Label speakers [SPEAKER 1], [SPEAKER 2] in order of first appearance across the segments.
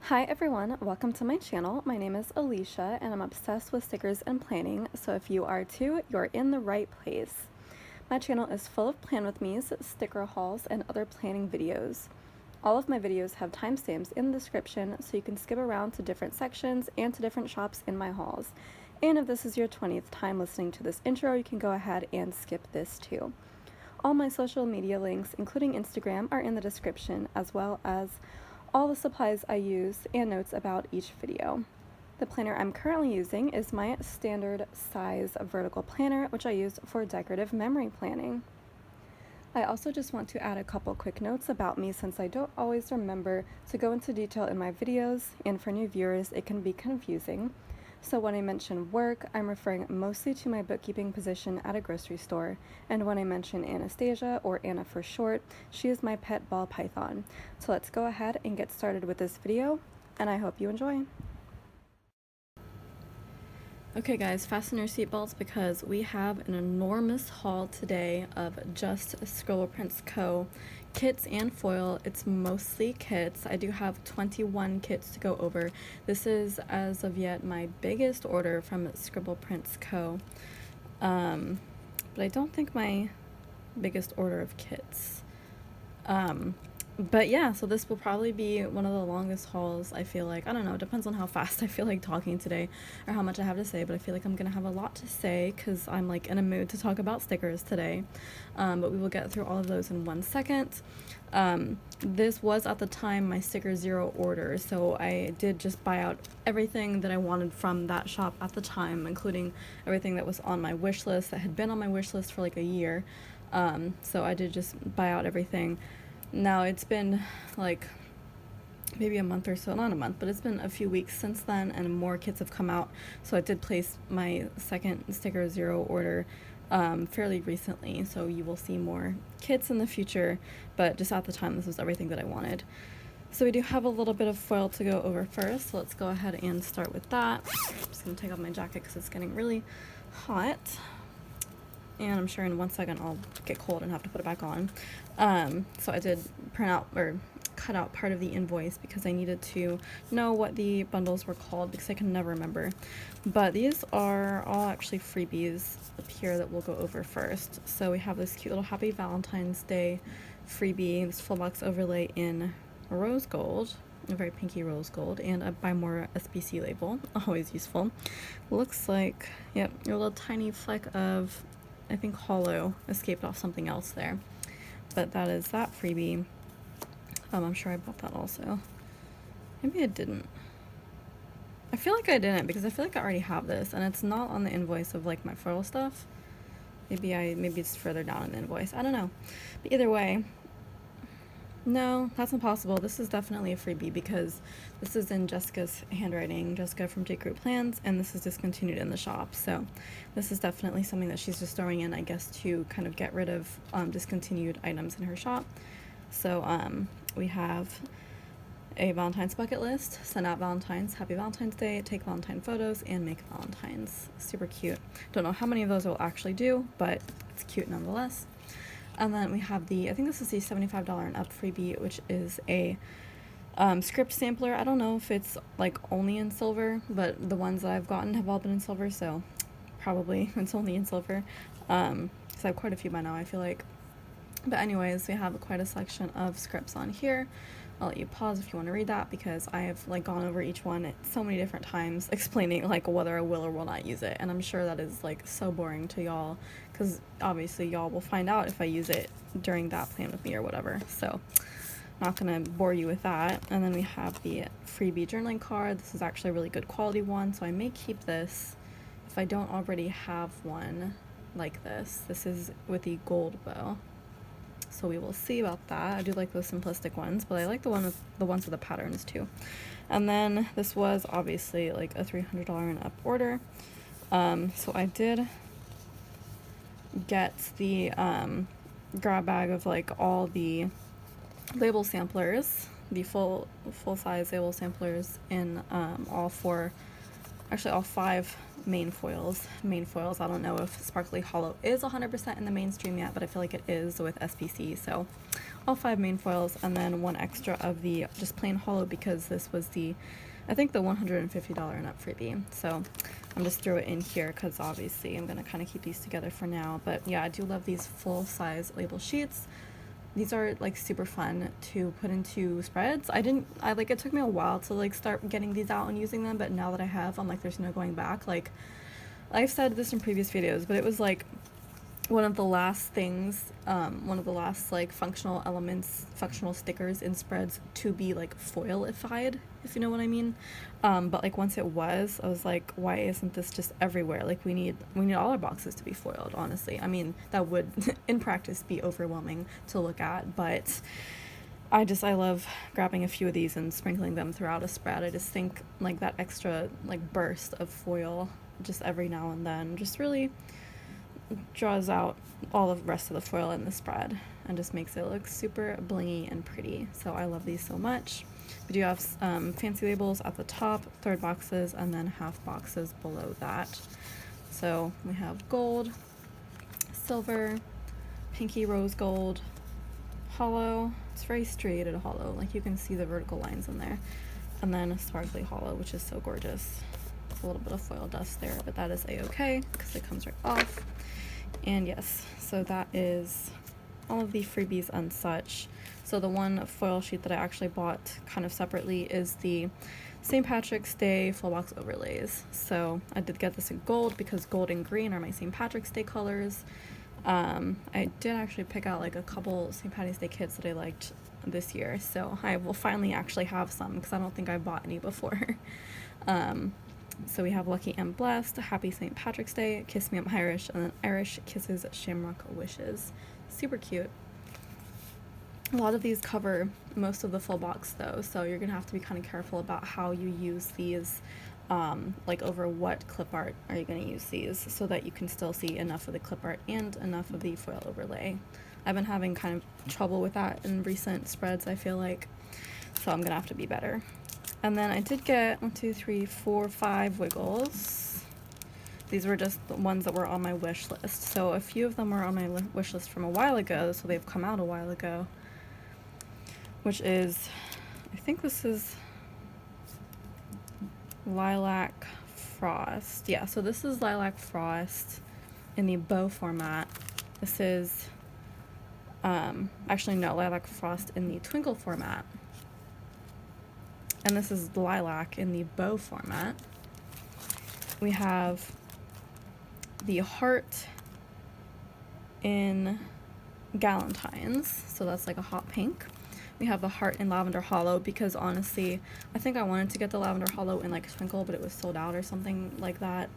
[SPEAKER 1] Hi everyone, welcome to my channel. My name is Alicia and I'm obsessed with stickers and planning, so if you are too, you're in the right place. My channel is full of plan with me's, sticker hauls, and other planning videos. All of my videos have timestamps in the description so you can skip around to different sections and to different shops in my hauls. And if this is your 20th time listening to this intro, you can go ahead and skip this too. All my social media links, including Instagram, are in the description, as well as all the supplies I use and notes about each video. The planner I'm currently using is my standard size vertical planner, which I use for decorative memory planning. I also just want to add a couple quick notes about me since I don't always remember to go into detail in my videos, and for new viewers it can be confusing. So when I mention work, I'm referring mostly to my bookkeeping position at a grocery store, and when I mention Anastasia, or Anna for short, she is my pet ball python. So let's go ahead and get started with this video, and I hope you enjoy. Okay guys, fasten your seatbelts because we have an enormous haul today of just ScribblePrintsCo kits and foil. It's mostly kits. I do have 21 kits to go over. This is, as of yet, my biggest order from ScribblePrintsCo. But I don't think my biggest order of kits. But yeah, so this will probably be one of the longest hauls, I feel like. I don't know, it depends on how fast I feel like talking today or how much I have to say, but I feel like I'm gonna have a lot to say because I'm like in a mood to talk about stickers today. But we will get through all of those in 1 second. This was at the time my sticker zero order, so I did just buy out everything that I wanted from that shop at the time, including everything that was on my wish list that had been on my wish list for like a year. So I did just buy out everything. Now it's been like maybe a month or so, not a month, but it's been a few weeks since then, and more kits have come out, so I did place my second sticker zero order fairly recently, so you will see more kits in the future, but just at the time this was everything that I wanted. So we do have a little bit of foil to go over first, so let's go ahead and start with that. I'm just going to take off my jacket because it's getting really hot. And I'm sure in 1 second I'll get cold and have to put it back on. So I did print out or cut out part of the invoice because I needed to know what the bundles were called because I can never remember. But these are all actually freebies up here that we'll go over first. So we have this cute little Happy Valentine's Day freebie, this full box overlay in rose gold, a very pinky rose gold, and a Buy More SBC label, always useful. Looks like, yep, your little tiny fleck of, I think, hollow escaped off something else there, but that is that freebie. I'm sure I bought that also. Maybe I didn't. I feel like I didn't because I feel like I already have this and it's not on the invoice of like my foil stuff. Maybe it's further down in the invoice. I don't know. But either way, no, that's impossible. This is definitely a freebie because this is in Jessica's handwriting, Jessica from J Group Plans, and this is discontinued in the shop. So this is definitely something that she's just throwing in, I guess, to kind of get rid of discontinued items in her shop. So we have a Valentine's bucket list, send out Valentine's, Happy Valentine's Day, take Valentine photos, and make Valentines. Super cute. Don't know how many of those I will actually do, but it's cute nonetheless. And then we have the, I think this is the $75 and up freebie, which is a script sampler. I don't know if it's like only in silver, but the ones that I've gotten have all been in silver, so probably it's only in silver. So I have quite a few by now, I feel like. But anyways, we have quite a selection of scripts on here. I'll let you pause if you want to read that because I have like gone over each one so many different times explaining like whether I will or will not use it, and I'm sure that is like so boring to y'all because obviously y'all will find out if I use it during that plan with me or whatever, so I'm not gonna bore you with that. And then we have the freebie journaling card. This is actually a really good quality one, so I may keep this if I don't already have one like this. This is with the gold bow, so we will see about that. I do like those simplistic ones, but I like the ones with the patterns too. And then this was obviously like a $300 and up order. So I did get the grab bag of like all the label samplers, the full size label samplers in all 5 main foils. I don't know if Sparkly Hollow is 100% in the mainstream yet, but I feel like it is with SPC. So all 5 main foils, and then 1 extra of the just plain hollow, because this was the, I think, the $150 and up freebie. So I'm just threw it in here because obviously I'm gonna kind of keep these together for now. But yeah, I do love these full-size label sheets. These are like super fun to put into spreads. It took me a while to like start getting these out and using them, but now that I have, I'm like, there's no going back. Like, I've said this in previous videos, but it was like one of the last things, one of the last like functional elements, functional stickers in spreads to be like foilified, if you know what I mean. But like once it was, I was like, why isn't this just everywhere? Like we need all our boxes to be foiled, honestly. I mean, that would in practice be overwhelming to look at, but I love grabbing a few of these and sprinkling them throughout a spread. I just think like that extra like burst of foil just every now and then just really draws out all the rest of the foil in the spread and just makes it look super blingy and pretty. So I love these so much. We do have fancy labels at the top, third boxes, and then half boxes below that. So we have gold, silver, pinky rose gold, hollow. It's very striated hollow, like you can see the vertical lines in there, and then a sparkly hollow, which is so gorgeous. It's a little bit of foil dust there, but that is a-okay because it comes right off. And yes, so that is all of the freebies and such. So the one foil sheet that I actually bought kind of separately is the St. Patrick's Day full box overlays. So I did get this in gold because gold and green are my St. Patrick's Day colors. I did actually pick out like a couple St. Patty's Day kits that I liked this year, so I will finally actually have some because I don't think I bought any before. So we have Lucky and Blessed, Happy St. Patrick's Day, Kiss Me I'm Irish, and then Irish Kisses Shamrock Wishes. Super cute. A lot of these cover most of the full box though, so you're gonna have to be kind of careful about how you use these, like over what clip art are you gonna use these so that you can still see enough of the clip art and enough of the foil overlay. I've been having kind of trouble with that in recent spreads, I feel like, so I'm gonna have to be better. And then I did get 1, 2, 3, 4, 5 wiggles. These were just the ones that were on my wish list. So a few of them were on my wish list from a while ago, so they've come out a while ago. Which is, I think this is Lilac Frost. Yeah, so this is Lilac Frost in the bow format. This is, actually no, Lilac Frost in the twinkle format. And this is Lilac in the bow format. We have the Heart in Galentine's, so that's like a hot pink. We have the Heart in Lavender Hollow because honestly, I think I wanted to get the Lavender Hollow in like a twinkle, but it was sold out or something like that.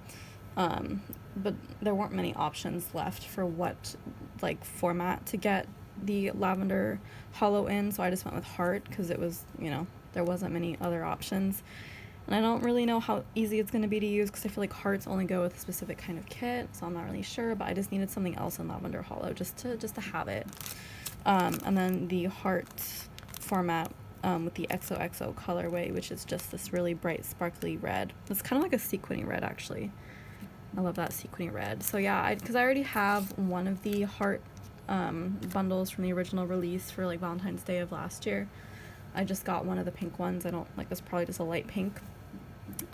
[SPEAKER 1] But there weren't many options left for what like format to get the Lavender Hollow in, so I just went with Heart because it was, you know, there wasn't many other options. And I don't really know how easy it's going to be to use because I feel like Hearts only go with a specific kind of kit, so I'm not really sure, but I just needed something else in Lavender Hollow just to have it. And then the Heart format with the XOXO colorway, which is just this really bright sparkly red. It's kind of like a sequiny red actually. I love that sequiny red. So yeah, because I already have one of the Heart bundles from the original release for like Valentine's Day of last year. I just got one of the pink ones. I don't like, it's probably just a light pink.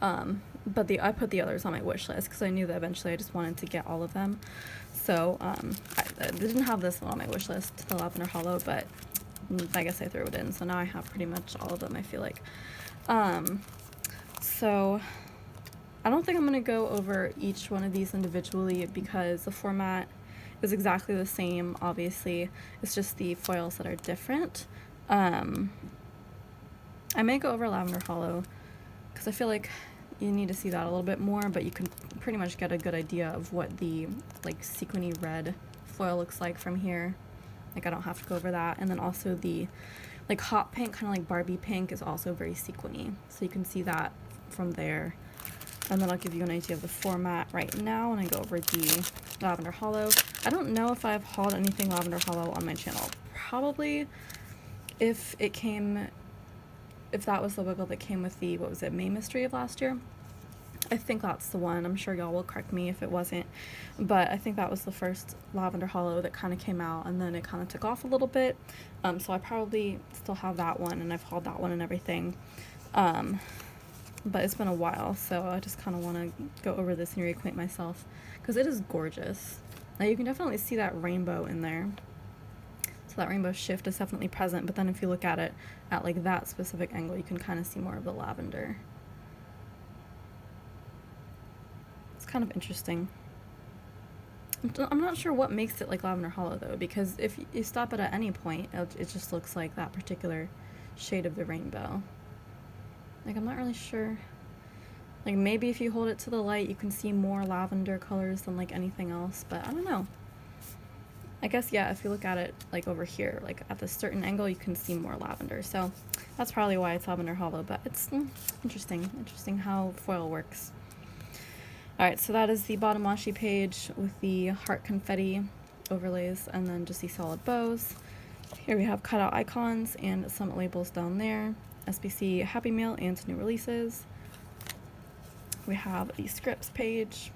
[SPEAKER 1] But I put the others on my wish list because I knew that eventually I just wanted to get all of them. So I didn't have this one on my wish list, the Lavender Hollow, but I guess I threw it in. So now I have pretty much all of them, I feel like. So I don't think I'm going to go over each one of these individually because the format is exactly the same, obviously. It's just the foils that are different. I may go over Lavender Hollow because I feel like you need to see that a little bit more, but you can pretty much get a good idea of what the like sequiny red foil looks like from here. Like I don't have to go over that. And then also the like hot pink, kind of like Barbie pink, is also very sequiny, so you can see that from there. And then I'll give you an idea of the format right now when I go over the Lavender Hollow. I don't know if I've hauled anything Lavender Hollow on my channel. Probably if that was the wiggle that came with the, what was it, May Mystery of last year. I think that's the one. I'm sure y'all will correct me if it wasn't, but I think that was the first lavender hollow that kind of came out, and then it kind of took off a little bit. So I probably still have that one, and I've hauled that one and everything. But it's been a while, so I just kind of want to go over this and reacquaint myself, because it is gorgeous. Now you can definitely see that rainbow in there. So that rainbow shift is definitely present, but then if you look at it at like that specific angle, you can kind of see more of the lavender. Kind of interesting. I'm not sure what makes it like lavender hollow though, because if you stop it at any point, it just looks like that particular shade of the rainbow. Like, I'm not really sure. Like, maybe if you hold it to the light, you can see more lavender colors than like anything else, but I don't know. I guess, yeah, if you look at it like over here, like at this certain angle, you can see more lavender. So that's probably why it's lavender hollow, but it's interesting how foil works. Alright, so that is the bottom washi page with the heart confetti overlays and then just the solid bows. Here we have cutout icons and some labels down there. SBC Happy Meal and new releases. We have the scripts page.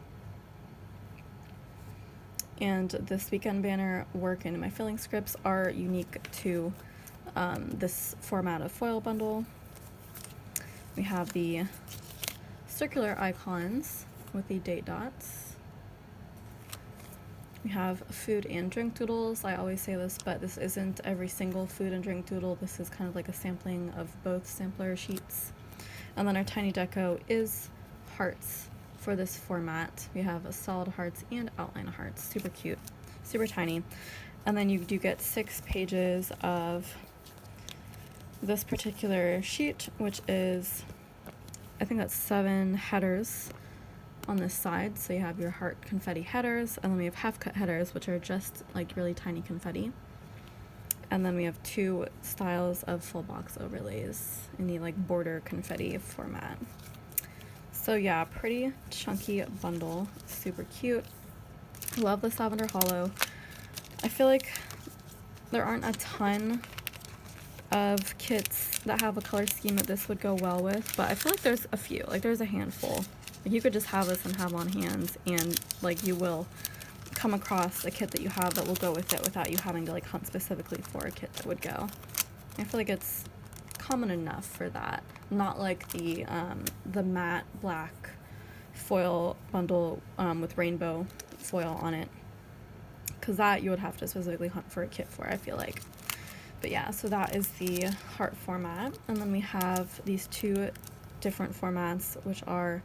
[SPEAKER 1] And this weekend banner work and my filling scripts are unique to this format of foil bundle. We have the circular icons with the date dots. We have food and drink doodles. I always say this, but this isn't every single food and drink doodle. This is kind of like a sampling of both sampler sheets. And then our tiny deco is hearts for this format. We have a solid hearts and outline hearts. Super cute, super tiny. And then you do get 6 pages of this particular sheet, which is, I think that's 7 headers on this side. So you have your heart confetti headers, and then we have half cut headers, which are just like really tiny confetti. And then we have 2 styles of full box overlays in the like border confetti format. So yeah, pretty chunky bundle, super cute. Love this lavender hollow. I feel like there aren't a ton of kits that have a color scheme that this would go well with, but I feel like there's a few, like there's a handful. Like, you could just have this and have on hand, and like you will come across a kit that you have that will go with it without you having to like hunt specifically for a kit that would go. I feel like it's common enough for that. Not like the matte black foil bundle with rainbow foil on it, because that you would have to specifically hunt for a kit for, I feel like. But yeah, so that is the heart format, and then we have these 2 different formats, which are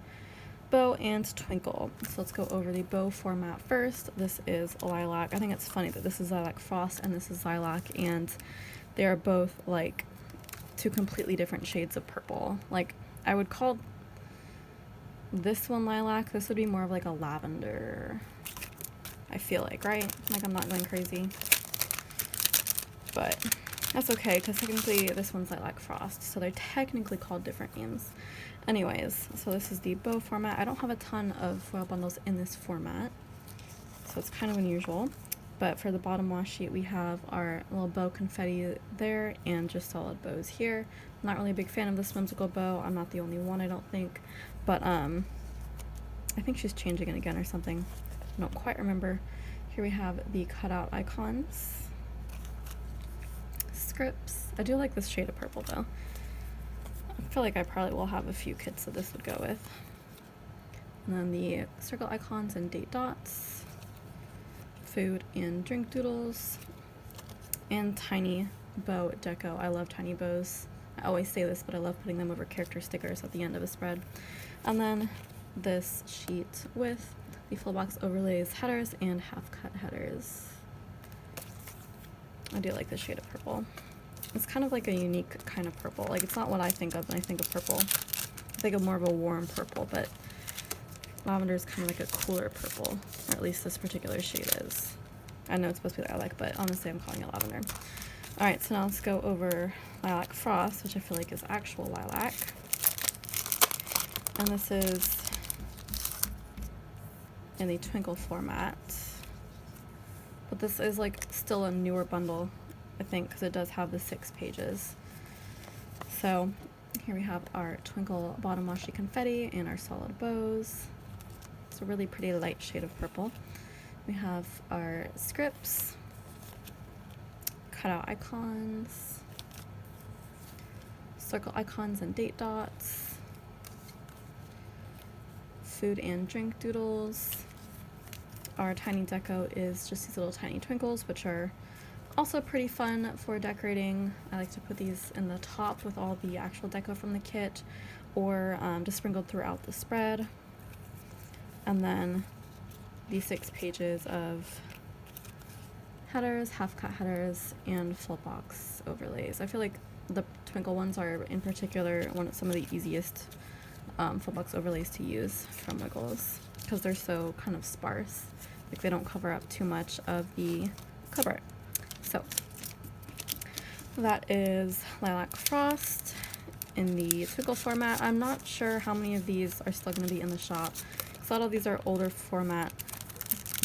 [SPEAKER 1] bow and twinkle. So let's go over the bow format first. This is lilac. I think it's funny that this is lilac frost and this is lilac, and they are both like 2 completely different shades of purple. Like, I would call this one lilac. This would be more of like a lavender, I feel like, right? Like, I'm not going crazy, but that's okay, because technically this one's lilac frost, so they're technically called different names. Anyways, so this is the bow format. I don't have a ton of foil bundles in this format, so it's kind of unusual. But for the bottom washi, we have our little bow confetti there and just solid bows here. I'm not really a big fan of this whimsical bow. I'm not the only one, I don't think. But I think she's changing it again or something. I don't quite remember. Here we have the cutout icons. Scripts. I do like this shade of purple though. I feel like I probably will have a few kits that this would go with. And then the circle icons and date dots. Food and drink doodles. And tiny bow deco. I love tiny bows. I always say this, but I love putting them over character stickers at the end of a spread. And then this sheet with the full box overlays headers and half cut headers. I do like this shade of purple. It's kind of like a unique kind of purple. Like, it's not what I think of when I think of purple. I think of more of a warm purple, but lavender is kind of like a cooler purple, or at least this particular shade is. I know it's supposed to be lilac, but honestly I'm calling it lavender. Alright, so now let's go over Lilac Frost, which I feel like is actual lilac. And this is in the twinkle format. But this is like still a newer bundle, I think, because it does have the 6 pages. So here we have our twinkle bottom washi confetti and our solid bows. It's a really pretty light shade of purple. We have our scripts, cutout icons, circle icons and date dots, food and drink doodles. Our tiny deco is just these little tiny twinkles, which are also pretty fun for decorating. I like to put these in the top with all the actual deco from the kit, or just sprinkled throughout the spread. And then these 6 pages of headers, half-cut headers, and full box overlays. I feel like the twinkle ones are in particular some of the easiest full box overlays to use from Wiggles, because they're so kind of sparse. Like, they don't cover up too much of the cover art. So that is Lilac Frost in the twinkle format. I'm not sure how many of these are still going to be in the shop, because a lot of these are older format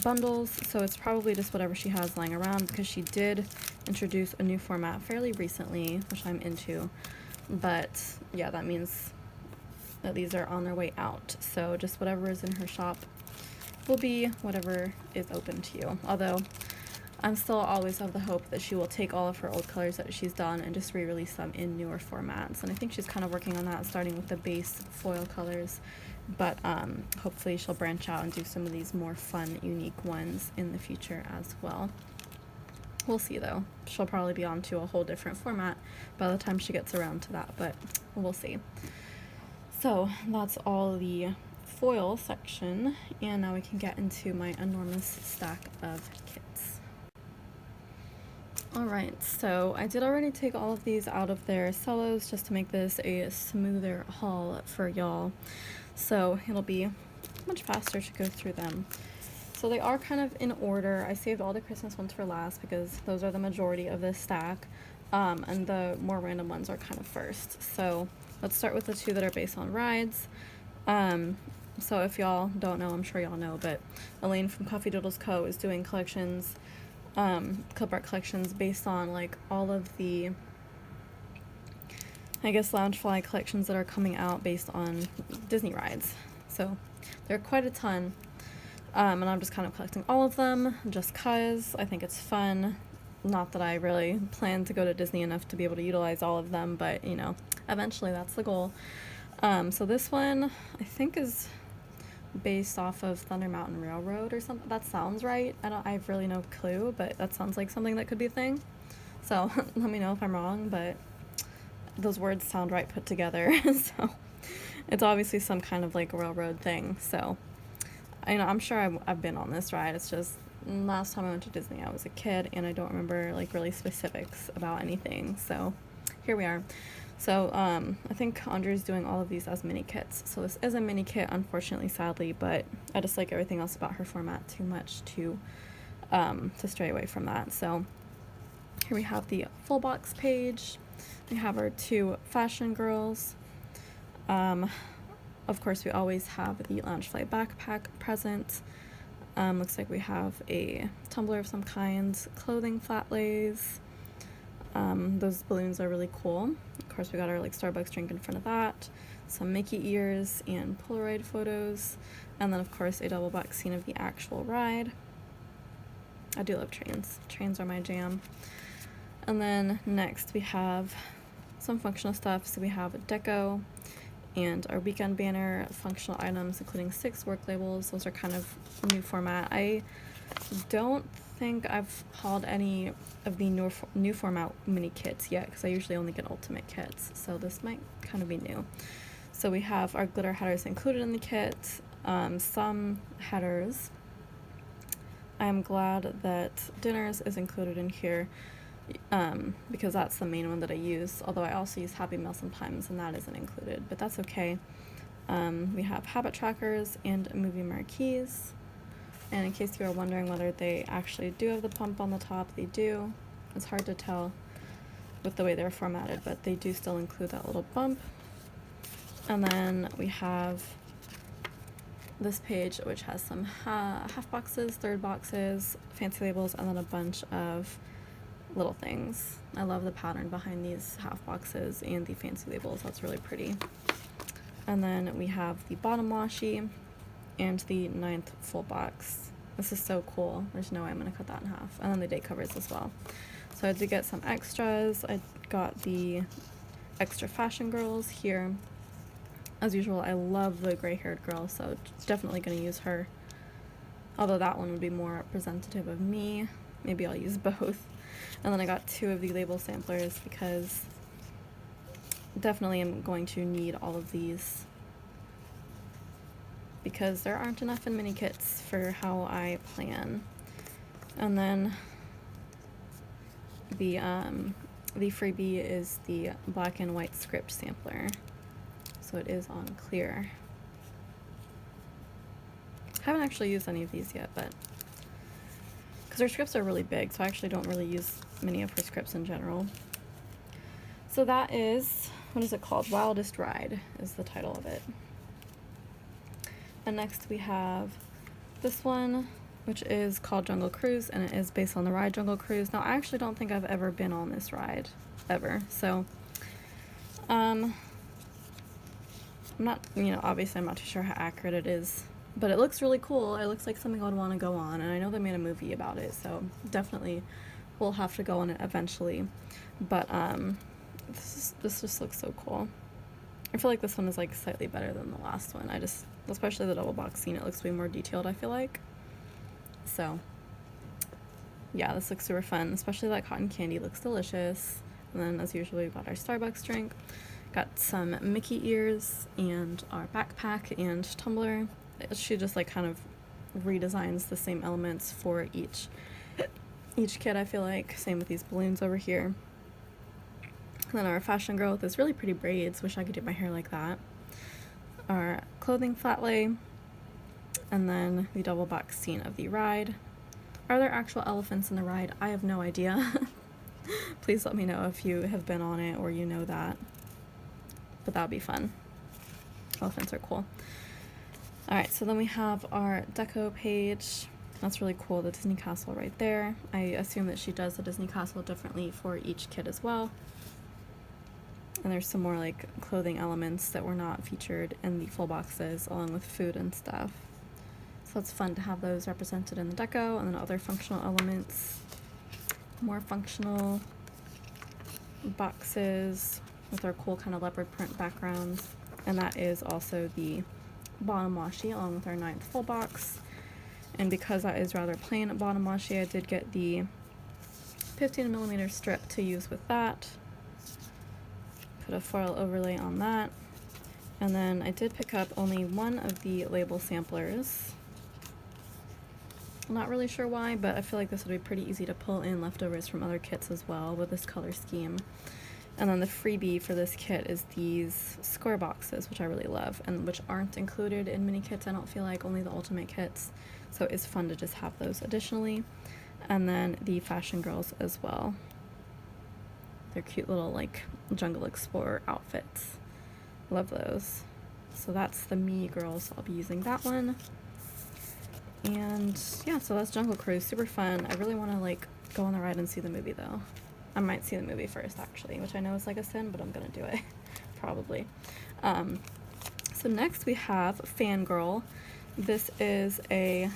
[SPEAKER 1] bundles, so it's probably just whatever she has lying around, because she did introduce a new format fairly recently, which I'm into. But yeah, that means that these are on their way out, so just whatever is in her shop will be whatever is open to you. Although I'm still always of the hope that she will take all of her old colors that she's done and just re-release them in newer formats, and I think she's kind of working on that, starting with the base foil colors, but hopefully she'll branch out and do some of these more fun, unique ones in the future as well. We'll see though. She'll probably be on to a whole different format by the time she gets around to that, but we'll see. So that's all the foil section, and now we can get into my enormous stack of kits. Alright, so I did already take all of these out of their cellos just to make this a smoother haul for y'all, so it'll be much faster to go through them. So they are kind of in order. I saved all the Christmas ones for last because those are the majority of this stack, and the more random ones are kind of first. So let's start with the 2 that are based on rides. So if y'all don't know, I'm sure y'all know, but Elaine from Coffee Doodles Co. is doing collections, clip art collections based on like all of the, I guess, Loungefly collections that are coming out based on Disney rides. So there are quite a ton, and I'm just kind of collecting all of them just cause I think it's fun. Not that I really plan to go to Disney enough to be able to utilize all of them, but you know, eventually that's the goal. So this one I think is based off of Thunder Mountain Railroad or something. That sounds right. I have really no clue, but that sounds like something that could be a thing. So let me know if I'm wrong, but those words sound right put together. So it's obviously some kind of like railroad thing. So I'm sure I've been on this ride. It's just last time I went to Disney I was a kid and I don't remember like really specifics about anything. So here we are. So I think Andre's doing all of these as mini kits. So this is a mini kit, unfortunately, sadly, but I just like everything else about her format too much to stray away from that. So here we have the full box page. We have our 2 fashion girls. Of course, we always have the Loungefly backpack present. Looks like we have a tumbler of some kind, clothing flat lays. Those balloons are really cool. Of course, we got our like Starbucks drink in front of that, some Mickey ears and Polaroid photos, and then of course a double back scene of the actual ride. I do love trains. Trains are my jam. And then next we have some functional stuff. So we have a deco and our weekend banner, functional items, including 6 work labels. Those are kind of new format. I don't think I've hauled any of the new format mini kits yet, because I usually only get ultimate kits, so this might kind of be new. So we have our glitter headers included in the kit, some headers. I'm glad that dinners is included in here, because that's the main one that I use, although I also use Happy Meal sometimes and that isn't included, but that's okay. We have habit trackers and movie marquees. And in case you are wondering whether they actually do have the pump on the top, they do. It's hard to tell with the way they're formatted, but they do still include that little bump. And then we have this page, which has some half boxes, third boxes, fancy labels, and then a bunch of little things. I love the pattern behind these half boxes and the fancy labels. That's really pretty. And then we have the bottom washi and the 9th full box. This is so cool. There's no way I'm going to cut that in half. And then the date covers as well. So I had to get some extras. I got the extra fashion girls here. As usual, I love the gray-haired girl, so definitely going to use her. Although that one would be more representative of me. Maybe I'll use both. And then I got 2 of the label samplers because definitely am going to need all of these, because there aren't enough in mini kits for how I plan. And then the freebie is the black and white script sampler, so it is on clear. I haven't actually used any of these yet, but because her scripts are really big, so I actually don't really use many of her scripts in general. So that is, what is it called? Wildest Ride is the title of it. And next we have this one, which is called Jungle Cruise, and it is based on the ride Jungle Cruise. Now, I actually don't think I've ever been on this ride, ever. So, I'm not, obviously I'm not too sure how accurate it is, but it looks really cool. It looks like something I would want to go on, and I know they made a movie about it, so definitely we'll have to go on it eventually. But, this just looks so cool. I feel like this one is like slightly better than the last one. Especially the double box scene, it looks way more detailed, I feel like. So, yeah, this looks super fun, especially that cotton candy looks delicious. And then, as usual, we got our Starbucks drink, got some Mickey ears, and our backpack and tumbler. She just like kind of redesigns the same elements for each kit, I feel like. Same with these balloons over here. And then our fashion girl with this really pretty braids. Wish I could do my hair like that. Our clothing flat lay. And then the double box scene of the ride. Are there actual elephants in the ride? I have no idea. Please let me know if you have been on it or you know that. But that would be fun. Elephants are cool. Alright, so then we have our deco page. That's really cool, the Disney castle right there. I assume that she does the Disney castle differently for each kit as well. And there's some more like clothing elements that were not featured in the full boxes, along with food and stuff. So it's fun to have those represented in the deco, and then other functional elements. More functional boxes with our cool kind of leopard print backgrounds. And that is also the bottom washi, along with our 9th full box. And because that is rather plain bottom washi, I did get the 15mm strip to use with that. Put a foil overlay on that. And then I did pick up only one of the label samplers. I'm not really sure why, but I feel like this would be pretty easy to pull in leftovers from other kits as well with this color scheme. And then the freebie for this kit is these square boxes, which I really love, and which aren't included in mini kits, I don't feel like, only the ultimate kits. So it's fun to just have those additionally. And then the fashion girls as well. They're cute little like jungle explorer outfits. Love those. So that's the me girls, so I'll be using that one. And yeah, so that's Jungle Cruise, super fun. I really want to like go on the ride and see the movie though. I might see the movie first actually, which I know is like a sin, but I'm gonna do it probably. So next we have Fangirl. This is a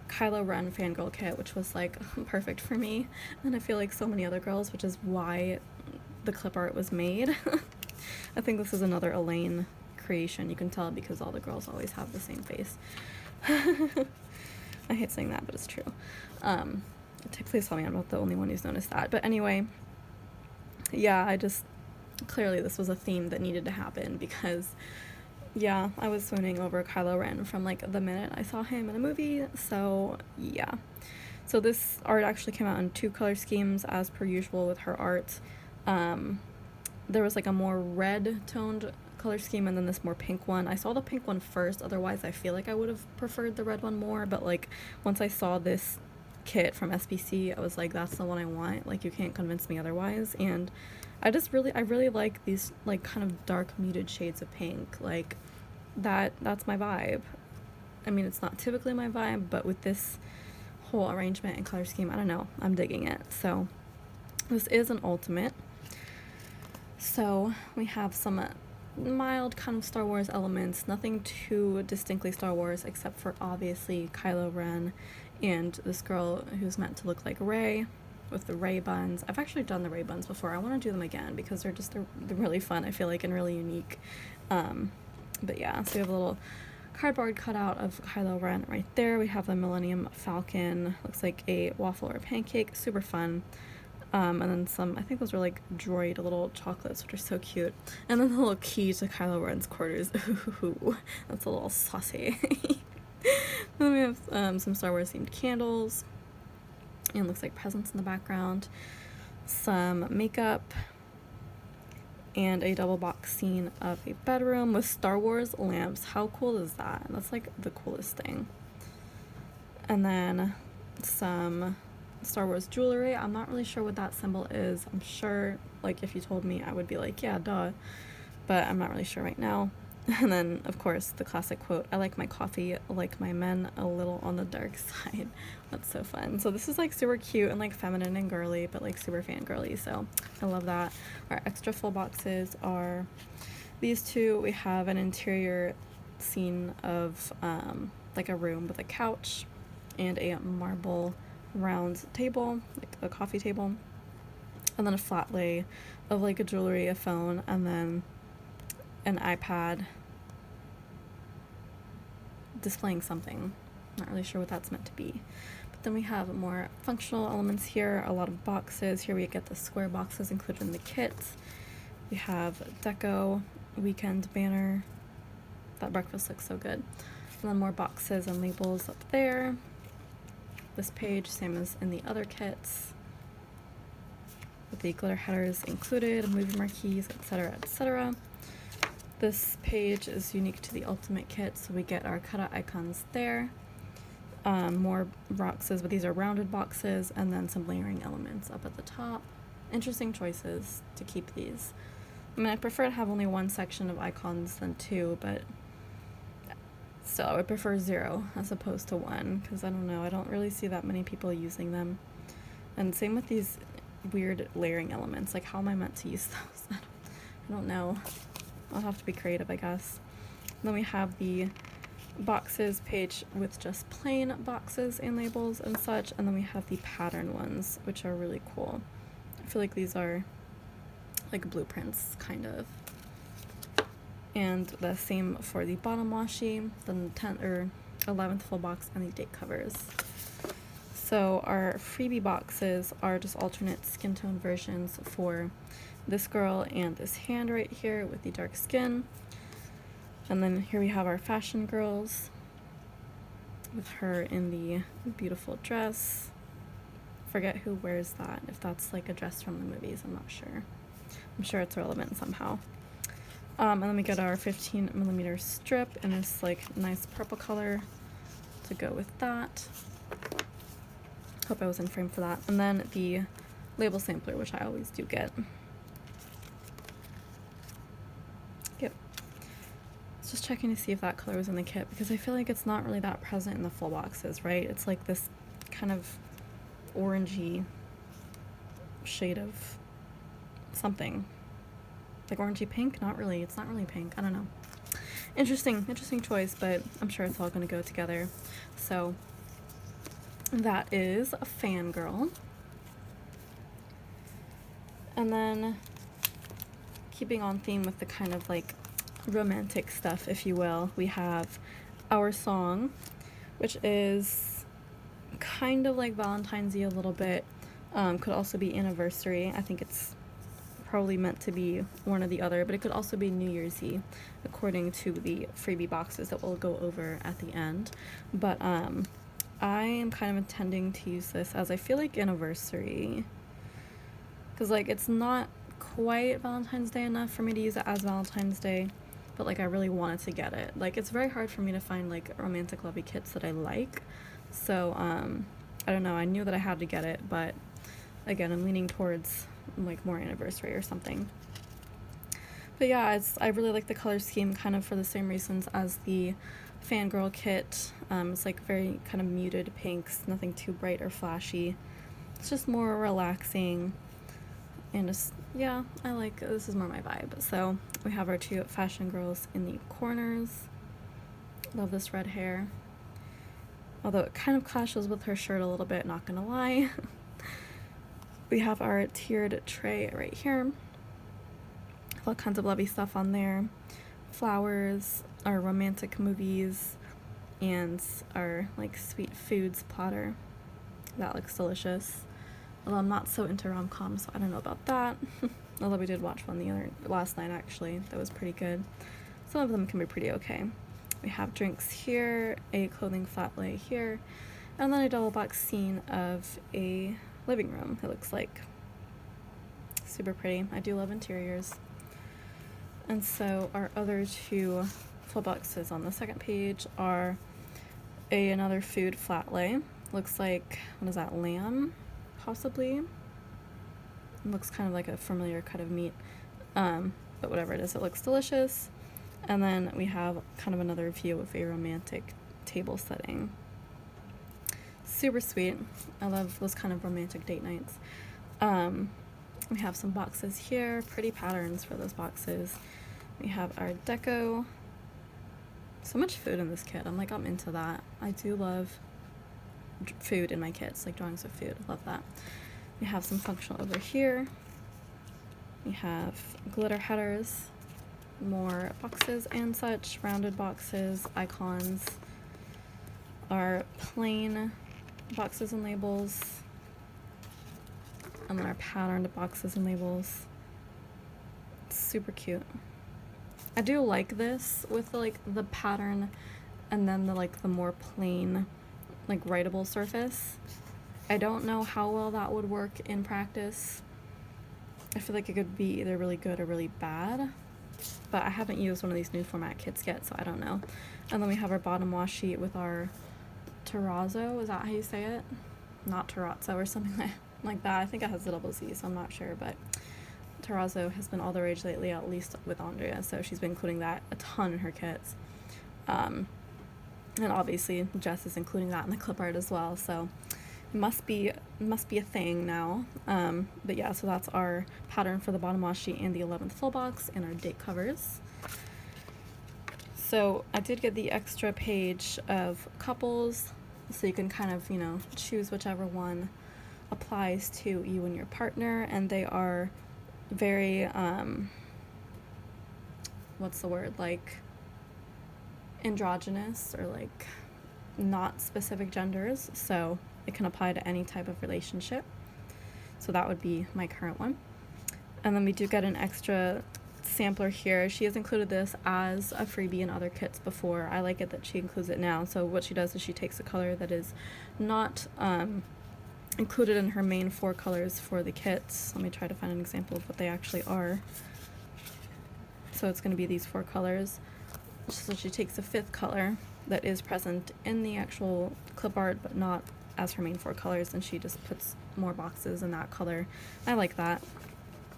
[SPEAKER 1] Kylo Ren fangirl kit, which was like perfect for me, and I feel like so many other girls, which is why the clip art was made. I think this is another Elaine creation. You can tell because all the girls always have the same face. I hate saying that, but it's true. Please tell me I'm not the only one who's noticed that. But anyway, yeah, clearly this was a theme that needed to happen because, yeah, I was swooning over Kylo Ren from like the minute I saw him in a movie, so yeah. So this art actually came out in 2 color schemes as per usual with her art. There was like a more red toned color scheme and then this more pink one. I saw the pink one first, otherwise I feel like I would have preferred the red one more, but like once I saw this kit from SPC, I was like, that's the one I want, like you can't convince me otherwise. And I really like these like kind of dark muted shades of pink, like that's my vibe. I mean, it's not typically my vibe, but with this whole arrangement and color scheme, I don't know, I'm digging it. So This is an ultimate. So we have some mild kind of Star Wars elements, nothing too distinctly Star Wars except for obviously Kylo Ren and this girl who's meant to look like Rey with the Rey buns. I've actually done the Rey buns before. I want to do them again because they're really fun, I feel like, and really unique. But yeah, so we have a little cardboard cutout of Kylo Ren right there. We have the Millennium Falcon, looks like a waffle or a pancake, super fun. And then some, I think those are like droid little chocolates, which are so cute. And then the little key to Kylo Ren's quarters. Ooh, that's a little saucy. Then we have some Star Wars themed candles. And looks like presents in the background. Some makeup. And a double box scene of a bedroom with Star Wars lamps. How cool is that? That's like the coolest thing. And then some Star Wars jewelry. I'm not really sure what that symbol is. I'm sure, like, if you told me, I would be like, yeah, duh. But I'm not really sure right now. And then, of course, the classic quote, I like my coffee like my men a little on the dark side. That's so fun. So this is like super cute and like feminine and girly, but like super fangirly. So I love that. Our extra full boxes are these two. We have an interior scene of like a room with a couch and a marble round table, like a coffee table, and then a flat lay of like a jewelry, a phone, and then an iPad displaying something. Not really sure what that's meant to be. But then we have more functional elements here, a lot of boxes. Here we get the square boxes included in the kit. We have deco, weekend banner. That breakfast looks so good. And then more boxes and labels up there. This page, same as in the other kits, with the glitter headers included, movie marquees, etc., etc. This page is unique to the Ultimate kit, so we get our cutout icons there. More boxes, but these are rounded boxes, and then some layering elements up at the top. Interesting choices to keep these. I mean, I prefer to have only one section of icons than two, but still, I would prefer 0 as opposed to 1, because I don't know, I don't really see that many people using them. And same with these weird layering elements, like how am I meant to use those? I don't know. I'll have to be creative, I guess. And then we have the boxes page with just plain boxes and labels and such, and then we have the pattern ones, which are really cool. I feel like these are like blueprints, kind of. And the same for the bottom washi, the 10th or 11th full box, and the date covers. So our freebie boxes are just alternate skin tone versions for this girl and this hand right here with the dark skin. And then here we have our fashion girls with her in the beautiful dress. Forget who wears that, if that's like a dress from the movies, I'm not sure. I'm sure it's relevant somehow. And then we get our 15mm strip in this like nice purple color to go with that. Hope I was in frame for that. And then the label sampler, which I always do get. Yep. I was just checking to see if that color was in the kit, because I feel like it's not really that present in the full boxes, right? It's like this kind of orangey shade of something. Like orangey pink? Not really. It's not really pink. I don't know. Interesting choice, but I'm sure it's all going to go together. So that is a fangirl. And then keeping on theme with the kind of like romantic stuff, if you will, we have our song, which is kind of like Valentine's-y a little bit. Could also be anniversary. I think it's probably meant to be one or the other, but it could also be New Year's Eve, according to the freebie boxes that we'll go over at the end. But I am kind of intending to use this as, I feel like, anniversary, because like it's not quite Valentine's Day enough for me to use it as Valentine's Day, but like I really wanted to get it. Like it's very hard for me to find like romantic lovey kits that I like, so I don't know, I knew that I had to get it, but again, I'm leaning towards like more anniversary or something. But yeah, I really like the color scheme, kind of for the same reasons as the fangirl kit. It's like very kind of muted pinks, nothing too bright or flashy. It's just more relaxing. And just, yeah, I like, this is more my vibe. So we have our two fashion girls in the corners. Love this red hair. Although it kind of clashes with her shirt a little bit, not gonna lie. We have our tiered tray right here. All kinds of lovely stuff on there. Flowers, our romantic movies, and our like sweet foods platter. That looks delicious. Although I'm not so into rom-coms, so I don't know about that. Although we did watch one last night actually, that was pretty good. Some of them can be pretty okay. We have drinks here, a clothing flat lay here, and then a double box scene of a living room, it looks like. Super pretty. I do love interiors. And so our other two full boxes on the second page are another food flat lay. Looks like, what is that, lamb? Possibly. It looks kind of like a familiar cut of meat, but whatever it is, it looks delicious. And then we have kind of another view of a romantic table setting. Super sweet. I love those kind of romantic date nights. We have some boxes here, pretty patterns for those boxes. We have our deco. So much food in this kit. I'm into that. I do love food in my kits, like drawings of food. Love that. We have some functional over here. We have glitter headers, more boxes and such, rounded boxes, icons, our plain boxes and labels, and then our patterned boxes and labels. It's super cute. I do like this with the pattern and then the more plain writable surface. I don't know how well that would work in practice. I feel like it could be either really good or really bad, but I haven't used one of these new format kits yet, so I don't know. And then we have our bottom wash sheet with our terrazzo, is that how you say it? Not terrazzo or something like that. I think it has a double Z, so I'm not sure, but terrazzo has been all the rage lately, at least with Andrea, so she's been including that a ton in her kits. And obviously Jess is including that in the clip art as well, so it must be a thing now. But yeah, so that's our pattern for the bottom wash sheet and the 11th full box and our date covers. So I did get the extra page of couples, so you can kind of, choose whichever one applies to you and your partner, and they are very, what's the word, androgynous, or not specific genders, so it can apply to any type of relationship. So that would be my current one. And then we do get an extra sampler here. She has included this as a freebie in other kits before. I like it that she includes it now. So what she does is she takes a color that is not included in her main 4 colors for the kits. Let me try to find an example of what they actually are. So it's going to be these 4 colors. So she takes a 5th color that is present in the actual clip art but not as her main 4 colors, and she just puts more boxes in that color. I like that.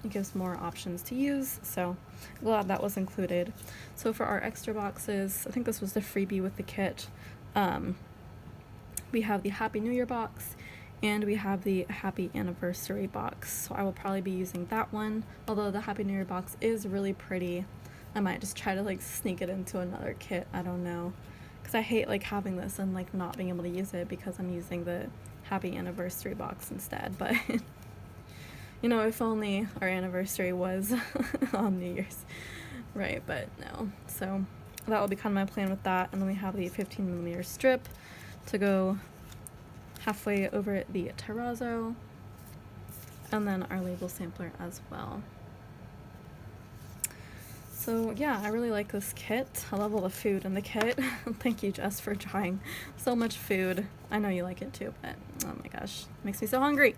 [SPEAKER 1] It gives more options to use, so glad that was included. So for our extra boxes, I think this was the freebie with the kit, we have the Happy New Year box and we have the Happy Anniversary box. So I will probably be using that one, although the Happy New Year box is really pretty. I might just try to sneak it into another kit, I don't know, because I hate having this and not being able to use it because I'm using the Happy Anniversary box instead. But if only our anniversary was on New Year's, right? But no. So that will be kind of my plan with that. And then we have the 15mm strip to go halfway over the terrazzo, and then our label sampler as well. So yeah, I really like this kit. I love all the food in the kit. Thank you, Jess, for drawing so much food. I know you like it too, but oh my gosh, it makes me so hungry.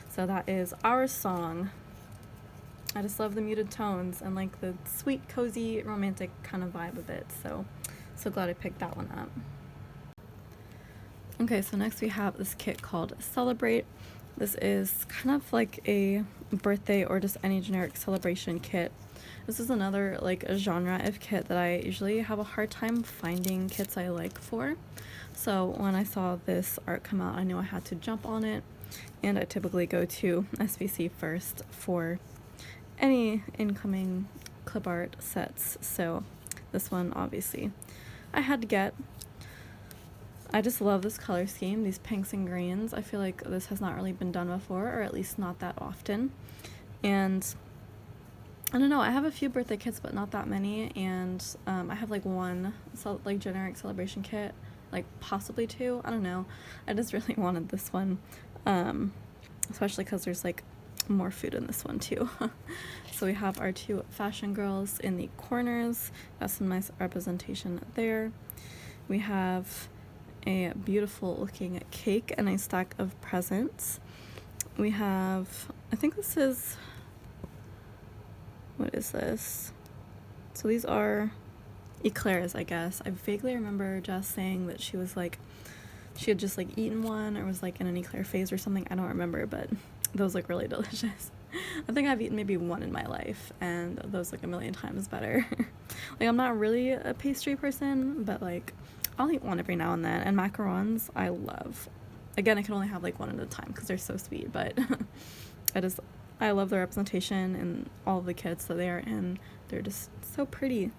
[SPEAKER 1] So that is our song. I just love the muted tones and the sweet, cozy, romantic kind of vibe of it. So glad I picked that one up. Okay, so next we have this kit called Celebrate. This is kind of like a birthday or just any generic celebration kit. This is another a genre of kit that I usually have a hard time finding kits I like for. So when I saw this art come out, I knew I had to jump on it. and I typically go to SVC first for any incoming clip art sets, so this one obviously I had to get. I just love this color scheme, these pinks and greens. I feel like this has not really been done before, or at least not that often. And I don't know, I have a few birthday kits, but not that many, and I have like one like generic celebration kit, like possibly two, I don't know. I just really wanted this one, especially because there's like more food in this one too. So we have our two fashion girls in the corners, got some nice representation there. We have a beautiful looking cake and a stack of presents. We have, I think this is, what is this? So these are eclairs, I guess. I vaguely remember Jess saying that she was like, she had just like eaten one or was like in an eclair phase or something. I don't remember, but those look really delicious. I think I've eaten maybe one in my life, and those look a million times better. Like, I'm not really a pastry person, but like I'll eat one every now and then. And macarons I love. Again, I can only have like one at a time because they're so sweet, but I love the representation and all of the kits that they are in. They're just so pretty.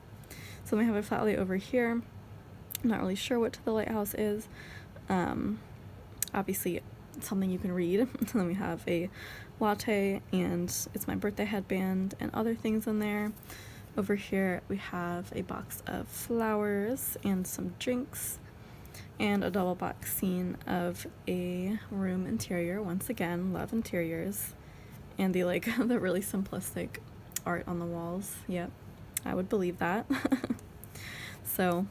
[SPEAKER 1] So we have a flat lay over here. I'm not really sure what the lighthouse is. Obviously it's something you can read. And then we have a latte, and it's my birthday headband and other things in there. Over here we have a box of flowers and some drinks, and a double box scene of a room interior. Once again, love interiors. And the like the really simplistic art on the walls. Yep, I would believe that. So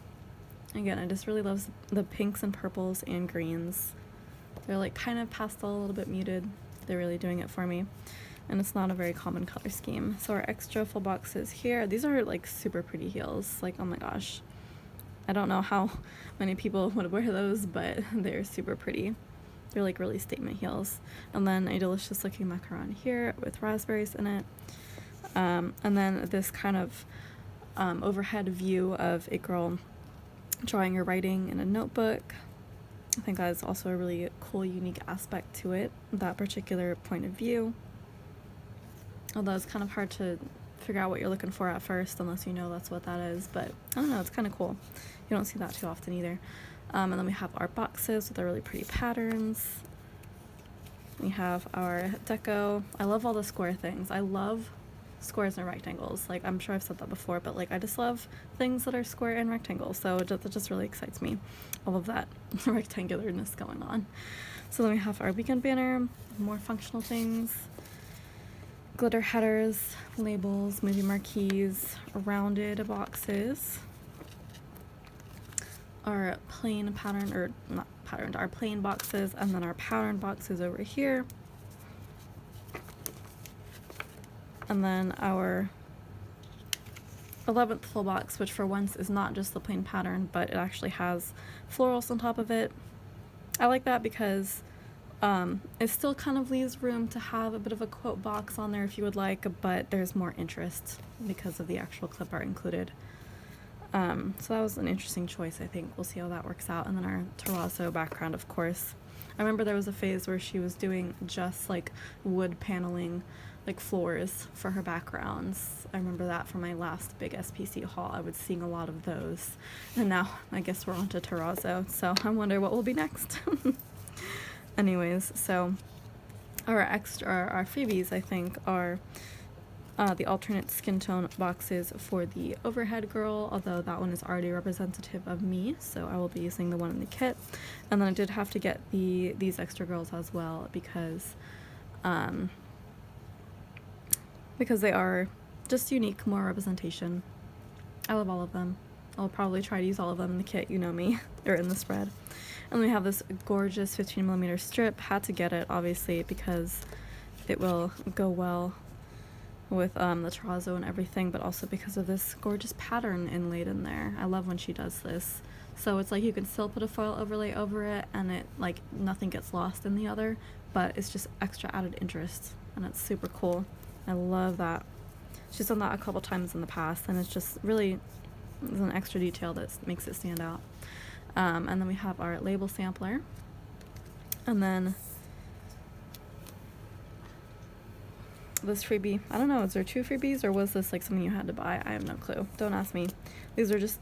[SPEAKER 1] again, I just really love the pinks and purples and greens. They're like kind of pastel, a little bit muted. They're really doing it for me. And it's not a very common color scheme. So our extra full boxes here, these are like super pretty heels. Like, oh my gosh, I don't know how many people would wear those, but they're super pretty. They're like really statement heels. And then a delicious looking macaron here with raspberries in it. And then this kind of overhead view of a girl drawing or writing in a notebook. I think that is also a really cool, unique aspect to it, that particular point of view. Although it's kind of hard to figure out what you're looking for at first unless you know that's what that is, but I don't know, it's kind of cool. You don't see that too often either. And then we have our boxes with the really pretty patterns. We have our deco. I love all the square things. I love squares and rectangles. Like, I'm sure I've said that before, but like I just love things that are square and rectangles, so it just really excites me, all of that rectangularness going on. So then we have our weekend banner, more functional things, glitter headers, labels, movie marquees, rounded boxes, our plain pattern, or not patterned, our plain boxes, and then our pattern boxes over here. And then our 11th full box, which for once is not just the plain pattern, but it actually has florals on top of it. I like that because it still kind of leaves room to have a bit of a quote box on there if you would like, but there's more interest because of the actual clip art included. So that was an interesting choice, I think. We'll see how that works out. And then our terrazzo background, of course. I remember there was a phase where she was doing just like wood paneling, like floors for her backgrounds. I remember that from my last big SPC haul. I was seeing a lot of those. And now I guess we're on to terrazzo, so I wonder what will be next. Anyways, so our freebies, I think, are the alternate skin tone boxes for the overhead girl, although that one is already representative of me, so I will be using the one in the kit. And then I did have to get these extra girls as well because they are just unique, more representation. I love all of them. I'll probably try to use all of them in the kit, you know me, or in the spread. And we have this gorgeous 15mm strip. Had to get it, obviously, because it will go well with the terrazzo and everything, but also because of this gorgeous pattern inlaid in there. I love when she does this. So it's like you can still put a foil overlay over it, and it like nothing gets lost in the other, but it's just extra added interest, and it's super cool. I love that. She's done that a couple times in the past, and it's just really is an extra detail that makes it stand out. And then we have our label sampler, and then this freebie. I don't know, is there 2 freebies or was this like something you had to buy? I have no clue. Don't ask me. These are just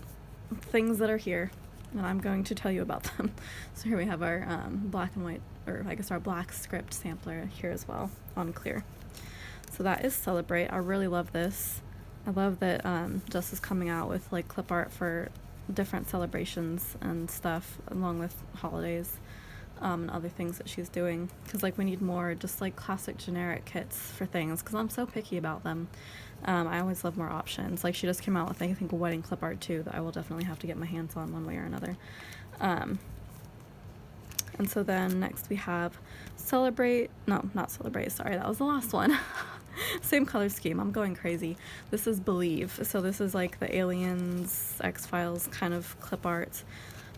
[SPEAKER 1] things that are here and I'm going to tell you about them. So here we have our black and white, or I guess our black script sampler here as well on clear. So that is Celebrate. I really love this. I love that Jess is coming out with like clip art for different celebrations and stuff along with holidays. And other things that she's doing, because like we need more just like classic generic kits for things, because I'm so picky about them. I always love more options. Like she just came out with I think a wedding clip art too that I will definitely have to get my hands on one way or another. And so then next we have Celebrate, no, not Celebrate, sorry, that was the last one. Same color scheme, I'm going crazy. This is Believe, so this is like the Aliens, X-Files kind of clip art.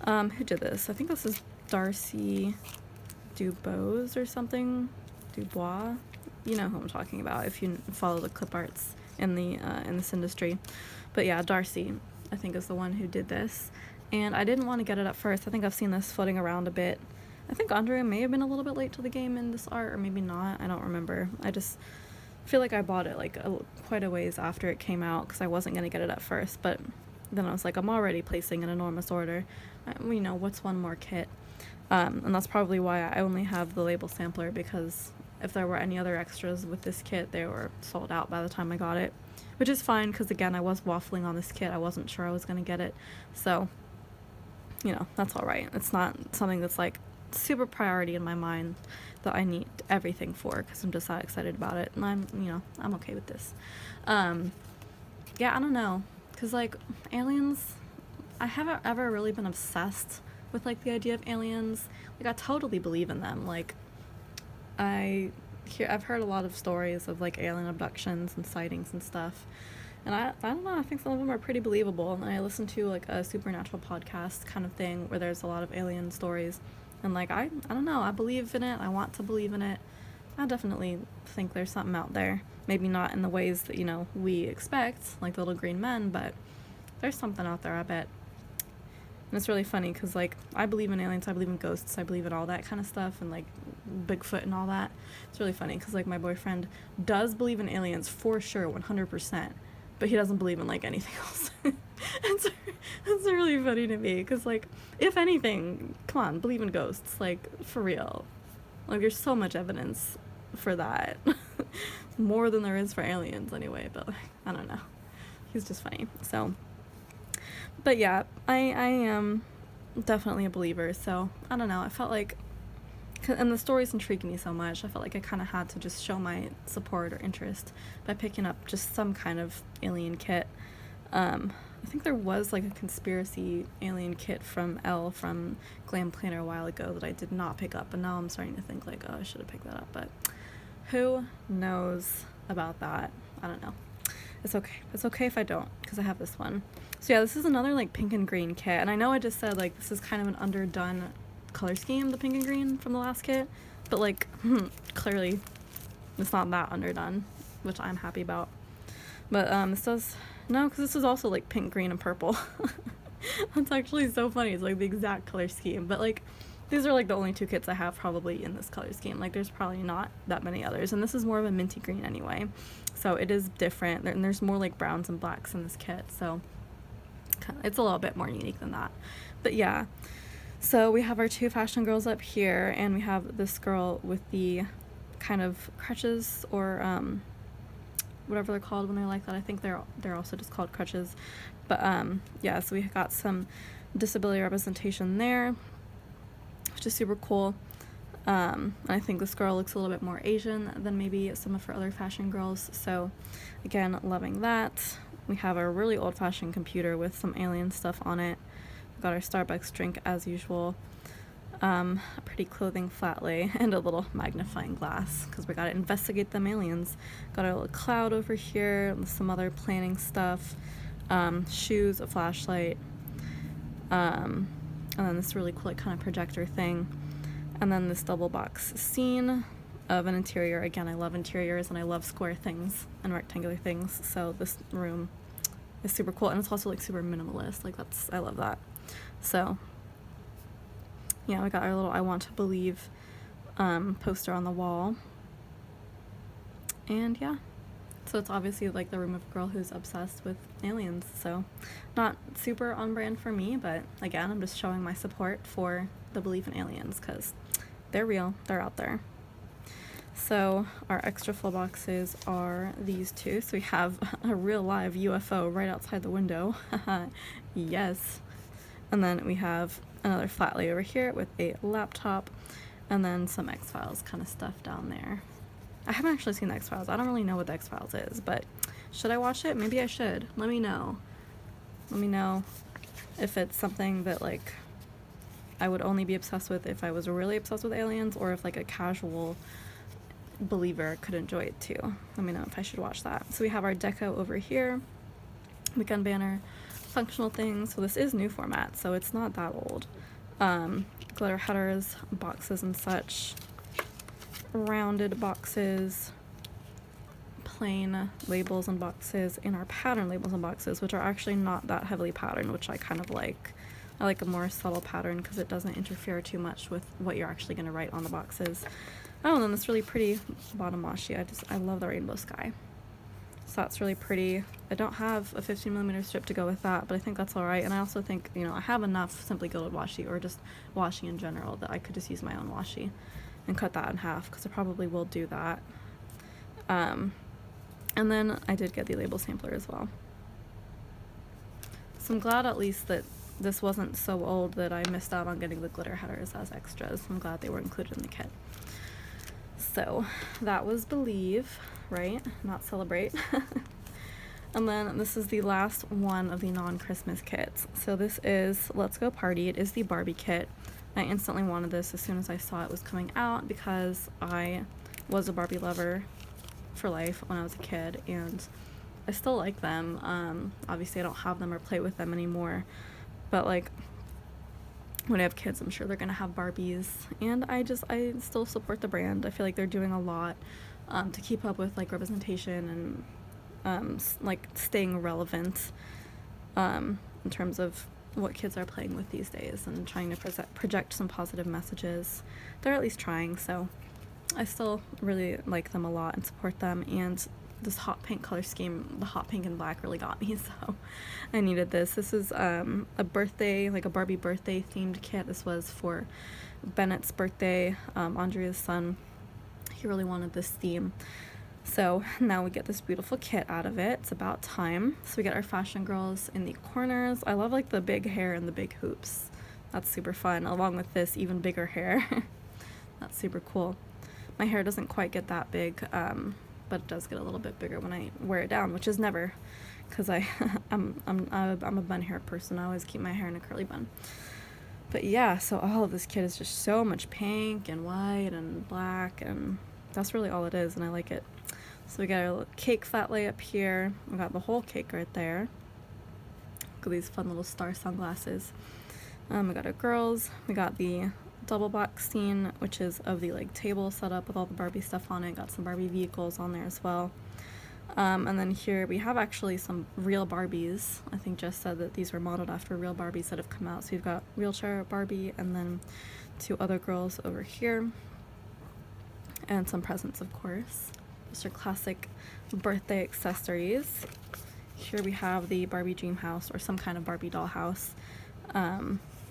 [SPEAKER 1] Who did this? I think this is Darcy Dubose or something, Dubois. You know who I'm talking about if you follow the clip arts in this industry. But yeah, Darcy, I think, is the one who did this. And I didn't want to get it at first. I think I've seen this floating around a bit. I think Andrea may have been a little bit late to the game in this art, or maybe not. I don't remember. I just feel like I bought it like quite a ways after it came out because I wasn't going to get it at first. But then I was like, I'm already placing an enormous order. You know, what's one more kit? And that's probably why I only have the label sampler, because if there were any other extras with this kit, they were sold out by the time I got it, which is fine because again, I was waffling on this kit. I wasn't sure I was going to get it, so you know, that's all right. It's not something that's like super priority in my mind that I need everything for, because I'm just that excited about it, and I'm okay with this. Yeah, I don't know, because like Aliens, I haven't ever really been obsessed with like the idea of aliens. Like I totally believe in them. Like I've heard a lot of stories of like alien abductions and sightings and stuff, and I don't know, I think some of them are pretty believable. And I listen to like a supernatural podcast kind of thing where there's a lot of alien stories, and like I don't know, I believe in it. I want to believe in it. I definitely think there's something out there, maybe not in the ways that, you know, we expect, like the little green men, but there's something out there, I bet. And it's really funny because, like, I believe in aliens, I believe in ghosts, I believe in all that kind of stuff, and, like, Bigfoot and all that. It's really funny because, like, my boyfriend does believe in aliens for sure, 100%, but he doesn't believe in, like, anything else. It's really funny to me because, like, if anything, come on, believe in ghosts, like, for real. Like, there's so much evidence for that. More than there is for aliens, anyway, but, like, I don't know. He's just funny, so... But yeah, I am definitely a believer, so I don't know, I felt like, and the stories intrigued me so much, I felt like I kind of had to just show my support or interest by picking up just some kind of alien kit. I think there was like a conspiracy alien kit from Elle from Glam Planner a while ago that I did not pick up, and now I'm starting to think like, oh, I should have picked that up, but who knows about that? I don't know. It's okay if I don't, because I have this one. So yeah, this is another like pink and green kit, and I know I just said like this is kind of an underdone color scheme, the pink and green from the last kit, but like clearly it's not that underdone, which I'm happy about. But this does, no, because this is also like pink, green, and purple. That's actually so funny. It's like the exact color scheme, but like these are like the only 2 kits I have probably in this color scheme. Like there's probably not that many others, and this is more of a minty green anyway, so it is different, and there's more like browns and blacks in this kit, so it's a little bit more unique than that. But yeah, so we have our 2 fashion girls up here, and we have this girl with the kind of crutches, or whatever they're called when they're like that. I think they're also just called crutches. But yeah, so we got some disability representation there, which is super cool. I think this girl looks a little bit more Asian than maybe some of her other fashion girls, so again, loving that. We have a really old-fashioned computer with some alien stuff on it. We've got our Starbucks drink as usual, a pretty clothing flat lay, and a little magnifying glass because we gotta investigate them aliens. Got our little cloud over here, and some other planning stuff, shoes, a flashlight, and then this really cool like kind of projector thing, and then this double box scene of an interior. Again, I love interiors and I love square things and rectangular things, so this room is super cool, and it's also like super minimalist. Like I love that. So yeah, we got our little I Want to Believe poster on the wall, And yeah, so it's obviously like the room of a girl who's obsessed with aliens. So not super on brand for me, but again, I'm just showing my support for the belief in aliens because they're real, they're out there. So our extra full boxes are these two. So we have a real live UFO right outside the window. Yes. And then we have another flat lay over here with a laptop, and then some X-Files kind of stuff down there. I haven't actually seen the X-Files. I don't really know what the X-Files is, but should I watch it? Maybe I should. Let me know. Let me know if it's something that like I would only be obsessed with if I was really obsessed with aliens, or if like a casual believer could enjoy it too. Let me know if I should watch that. So we have our deco over here, weekend banner, functional things. So this is new format, so it's not that old. Glitter headers, boxes and such, rounded boxes, plain labels and boxes, and our pattern labels and boxes, which are actually not that heavily patterned, which I kind of like. I like a more subtle pattern because it doesn't interfere too much with what you're actually going to write on the boxes. Oh, and then this really pretty bottom washi. I love the rainbow sky. So that's really pretty. I don't have a 15mm strip to go with that, but I think that's alright. And I also think, you know, I have enough simply gilded washi, or just washi in general, that I could just use my own washi and cut that in half, because I probably will do that. And then I did get the label sampler as well. So I'm glad at least that this wasn't so old that I missed out on getting the glitter headers as extras. I'm glad they were included in the kit. So that was Believe, right? Not Celebrate. And then this is the last one of the non-Christmas kits. So this is Let's Go Party. It is the Barbie kit. I instantly wanted this as soon as I saw it was coming out because I was a Barbie lover for life when I was a kid, and I still like them. Obviously I don't have them or play with them anymore, but like when I have kids, I'm sure they're gonna have Barbies, and I still support the brand. I feel like they're doing a lot to keep up with like representation and like staying relevant in terms of what kids are playing with these days, and trying to project some positive messages. They're at least trying, so I still really like them a lot and support them. And this hot pink color scheme, the hot pink and black, really got me, so I needed this. This is a birthday, like a Barbie birthday themed kit. This was for Bennett's birthday, Andrea's son. He really wanted this theme. So now we get this beautiful kit out of it. It's about time. So we get our fashion girls in the corners. I love like the big hair and the big hoops. That's super fun, along with this even bigger hair. That's super cool. My hair doesn't quite get that big, but it does get a little bit bigger when I wear it down, which is never, because I'm a bun hair person. I always keep my hair in a curly bun. But yeah, so all of this kit is just so much pink and white and black, and that's really all it is, and I like it. So we got our little cake flat lay up here. We got the whole cake right there. Look at these fun little star sunglasses. We got our girls. We got the double box scene, which is of the like table set up with all the Barbie stuff on it. Got some Barbie vehicles on there as well. And then here we have actually some real Barbies. I think Jess said that these were modeled after real Barbies that have come out. So we've got wheelchair Barbie and then two other girls over here. And some presents, of course. Those are classic birthday accessories. Here we have the Barbie dream house, or some kind of Barbie doll house.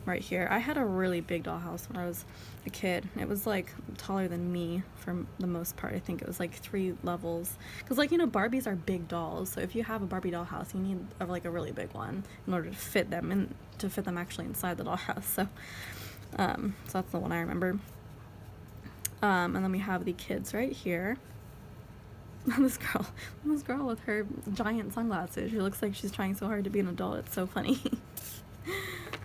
[SPEAKER 1] Right here. I had a really big dollhouse when I was a kid. It was like taller than me for the most part. I think it was like 3 levels. Because like, you know, Barbies are big dolls. So if you have a Barbie dollhouse, you need like a really big one in order to fit them, and to fit them actually inside the dollhouse. So, so that's the one I remember. And then we have the kids right here. this girl with her giant sunglasses. She looks like she's trying so hard to be an adult. It's so funny.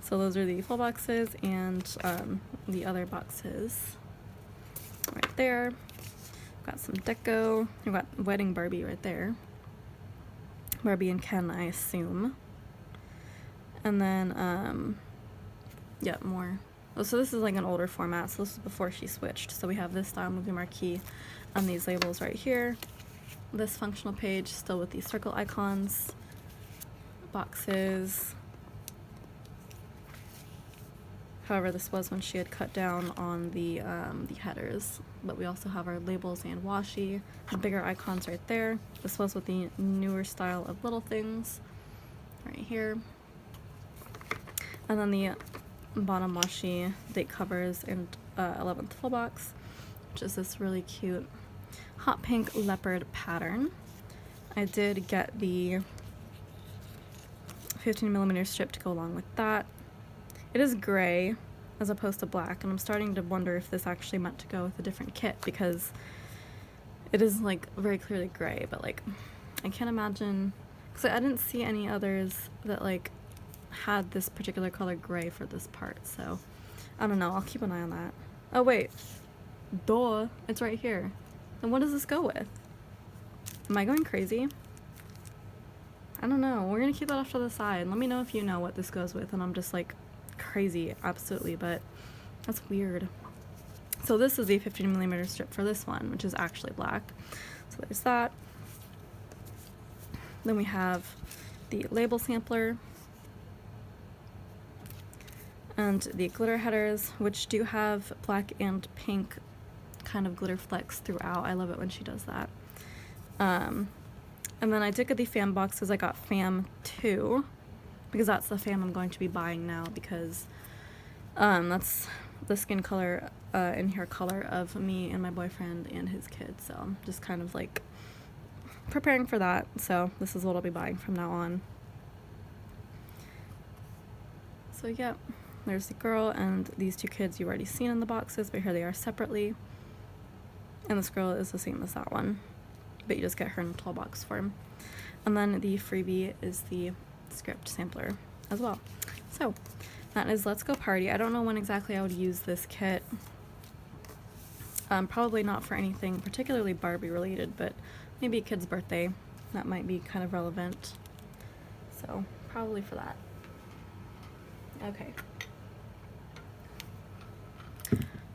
[SPEAKER 1] So those are the full boxes, and the other boxes right there. Got some deco. We've got wedding Barbie right there. Barbie and Ken, I assume. And then, yeah, more. Oh, so this is like an older format, so this is before she switched. So we have this style movie marquee and these labels right here. This functional page still with these circle icons, boxes. However, this was when she had cut down on the headers. But we also have our labels and washi, the bigger icons right there. This was with the newer style of little things right here. And then the bottom washi date covers and 11th full box, which is this really cute hot pink leopard pattern. I did get the 15mm strip to go along with that. It is gray as opposed to black, and I'm starting to wonder if this actually meant to go with a different kit, because it is like very clearly gray, but like I can't imagine, because I didn't see any others that like had this particular color gray for this part, so I don't know. I'll keep an eye on that. Oh wait, duh, it's right here. Then what does this go with? Am I going crazy? I don't know. We're gonna keep that off to the side. Let me know if you know what this goes with and I'm just like crazy, absolutely, but that's weird. So this is the 15mm strip for this one, which is actually black. So there's that. Then we have the label sampler and the glitter headers, which do have black and pink kind of glitter flecks throughout. I love it when she does that. And then I did get the fam boxes. I got fam 2 because that's the fam I'm going to be buying now, because that's the skin color and hair color of me and my boyfriend and his kids. So I'm just kind of like preparing for that. So this is what I'll be buying from now on. So yeah, there's the girl and these two kids you've already seen in the boxes, but here they are separately. And this girl is the same as that one, but you just get her in a tall box form. And then the freebie is the script sampler as well. So that is Let's Go Party. I don't know when exactly I would use this kit. Probably not for anything particularly Barbie related, but maybe a kid's birthday. That might be kind of relevant. So probably for that. Okay.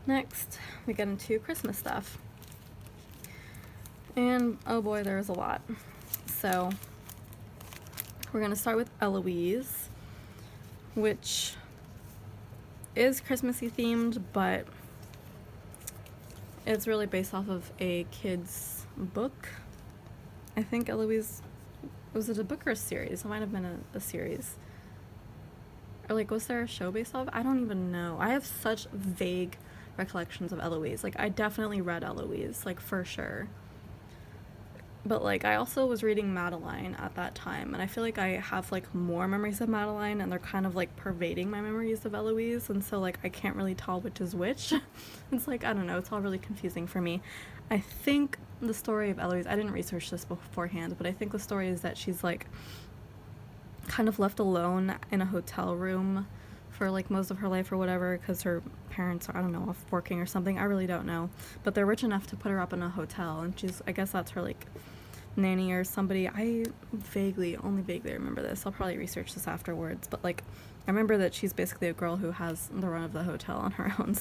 [SPEAKER 1] Next, we get into Christmas stuff. And oh boy, there's a lot. So we're gonna start with Eloise, which is Christmassy themed, but it's really based off of a kid's book. I think Eloise, was it a book or a series? It might have been a series. Or like, was there a show based off? I don't even know. I have such vague recollections of Eloise. Like, I definitely read Eloise, like for sure. But like, I also was reading Madeline at that time, and I feel like I have like more memories of Madeline, and they're kind of like pervading my memories of Eloise, and so like I can't really tell which is which. It's like, I don't know, it's all really confusing for me. I think the story of Eloise, I didn't research this beforehand, but I think the story is that she's like kind of left alone in a hotel room for like most of her life or whatever, because her parents are, I don't know, off working or something. I really don't know, but they're rich enough to put her up in a hotel, and she's, I guess that's her like nanny or somebody. I only vaguely remember this. I'll probably research this afterwards, but like I remember that she's basically a girl who has the run of the hotel on her own,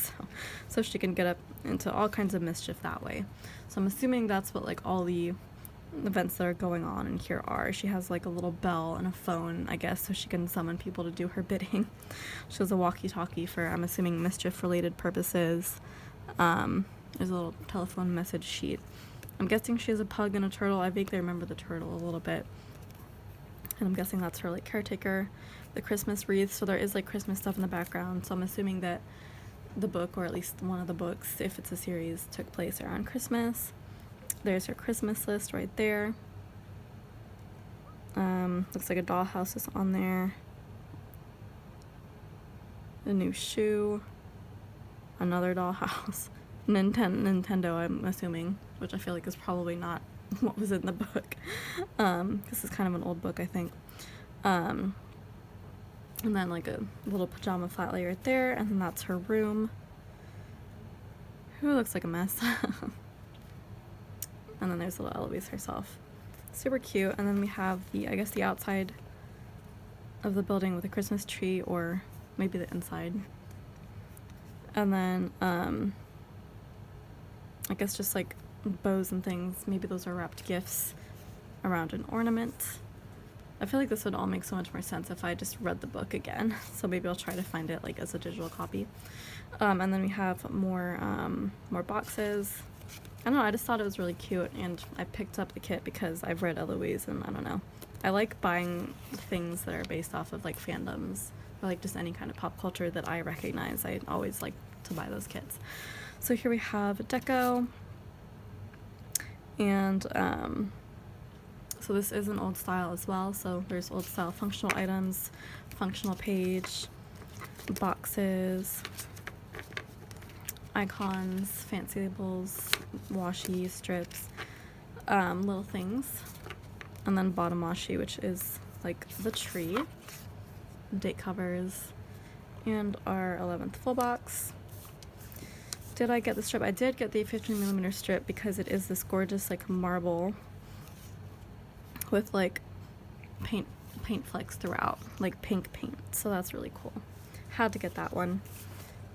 [SPEAKER 1] so she can get up into all kinds of mischief that way. So I'm assuming that's what like all the events that are going on in here are. She has like a little bell and a phone, I guess, so she can summon people to do her bidding. She has a walkie-talkie for, I'm assuming, mischief related purposes. There's a little telephone message sheet. I'm guessing she has a pug and a turtle. I vaguely remember the turtle a little bit. And I'm guessing that's her like caretaker. The Christmas wreath, so there is like Christmas stuff in the background, so I'm assuming that the book, or at least one of the books, if it's a series, took place around Christmas. There's her Christmas list right there. Looks like a dollhouse is on there. A new shoe. Another dollhouse. Nintendo, I'm assuming, which I feel like is probably not what was in the book. This is kind of an old book, I think. And then like a little pajama flat lay right there, and then that's her room. Who looks like a mess. And then there's little Eloise herself. Super cute. And then we have the, I guess, the outside of the building with a Christmas tree, or maybe the inside. And then, I guess just like bows and things. Maybe those are wrapped gifts around an ornament. I feel like this would all make so much more sense if I just read the book again. So maybe I'll try to find it like as a digital copy. And then we have more boxes. I don't know, I just thought it was really cute, and I picked up the kit because I've read Eloise, and I don't know. I like buying things that are based off of like fandoms or like just any kind of pop culture that I recognize. I always like to buy those kits. So here we have deco, and so this is an old style as well. So there's old style functional items, functional page, boxes, icons, fancy labels, washi, strips, little things, and then bottom washi, which is like the tree, date covers, and our 11th full box. Did I get the strip? I did get the 15mm strip because it is this gorgeous like marble with like paint flecks throughout, like pink paint, so that's really cool. Had to get that one.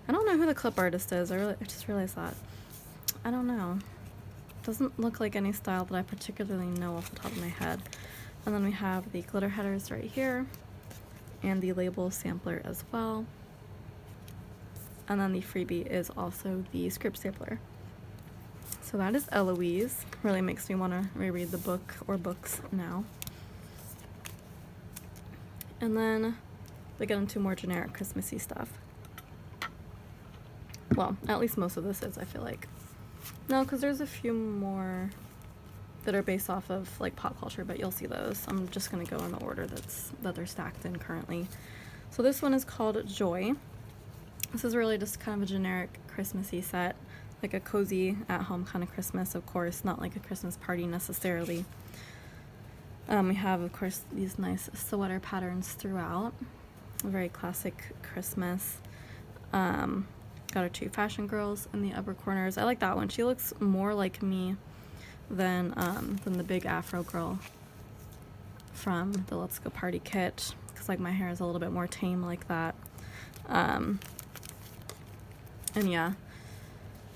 [SPEAKER 1] I don't know who the clip artist is. I just realized that. I don't know. Doesn't look like any style that I particularly know off the top of my head. And then we have the glitter headers right here, and the label sampler as well. And then the freebie is also the script sampler. So that is Eloise. Really makes me want to reread the book or books now. And then we get into more generic Christmassy stuff. Well, at least most of this is, I feel like. No, because there's a few more that are based off of like pop culture, but you'll see those. I'm just going to go in the order that they're stacked in currently. So this one is called Joy. This is really just kind of a generic Christmassy set, like a cozy at-home kind of Christmas, of course, not like a Christmas party necessarily. We have, of course, these nice sweater patterns throughout. A very classic Christmas. Got our two fashion girls in the upper corners. I like that one. She looks more like me than the big afro girl from the Let's Go Party kit, because like my hair is a little bit more tame like that. And yeah,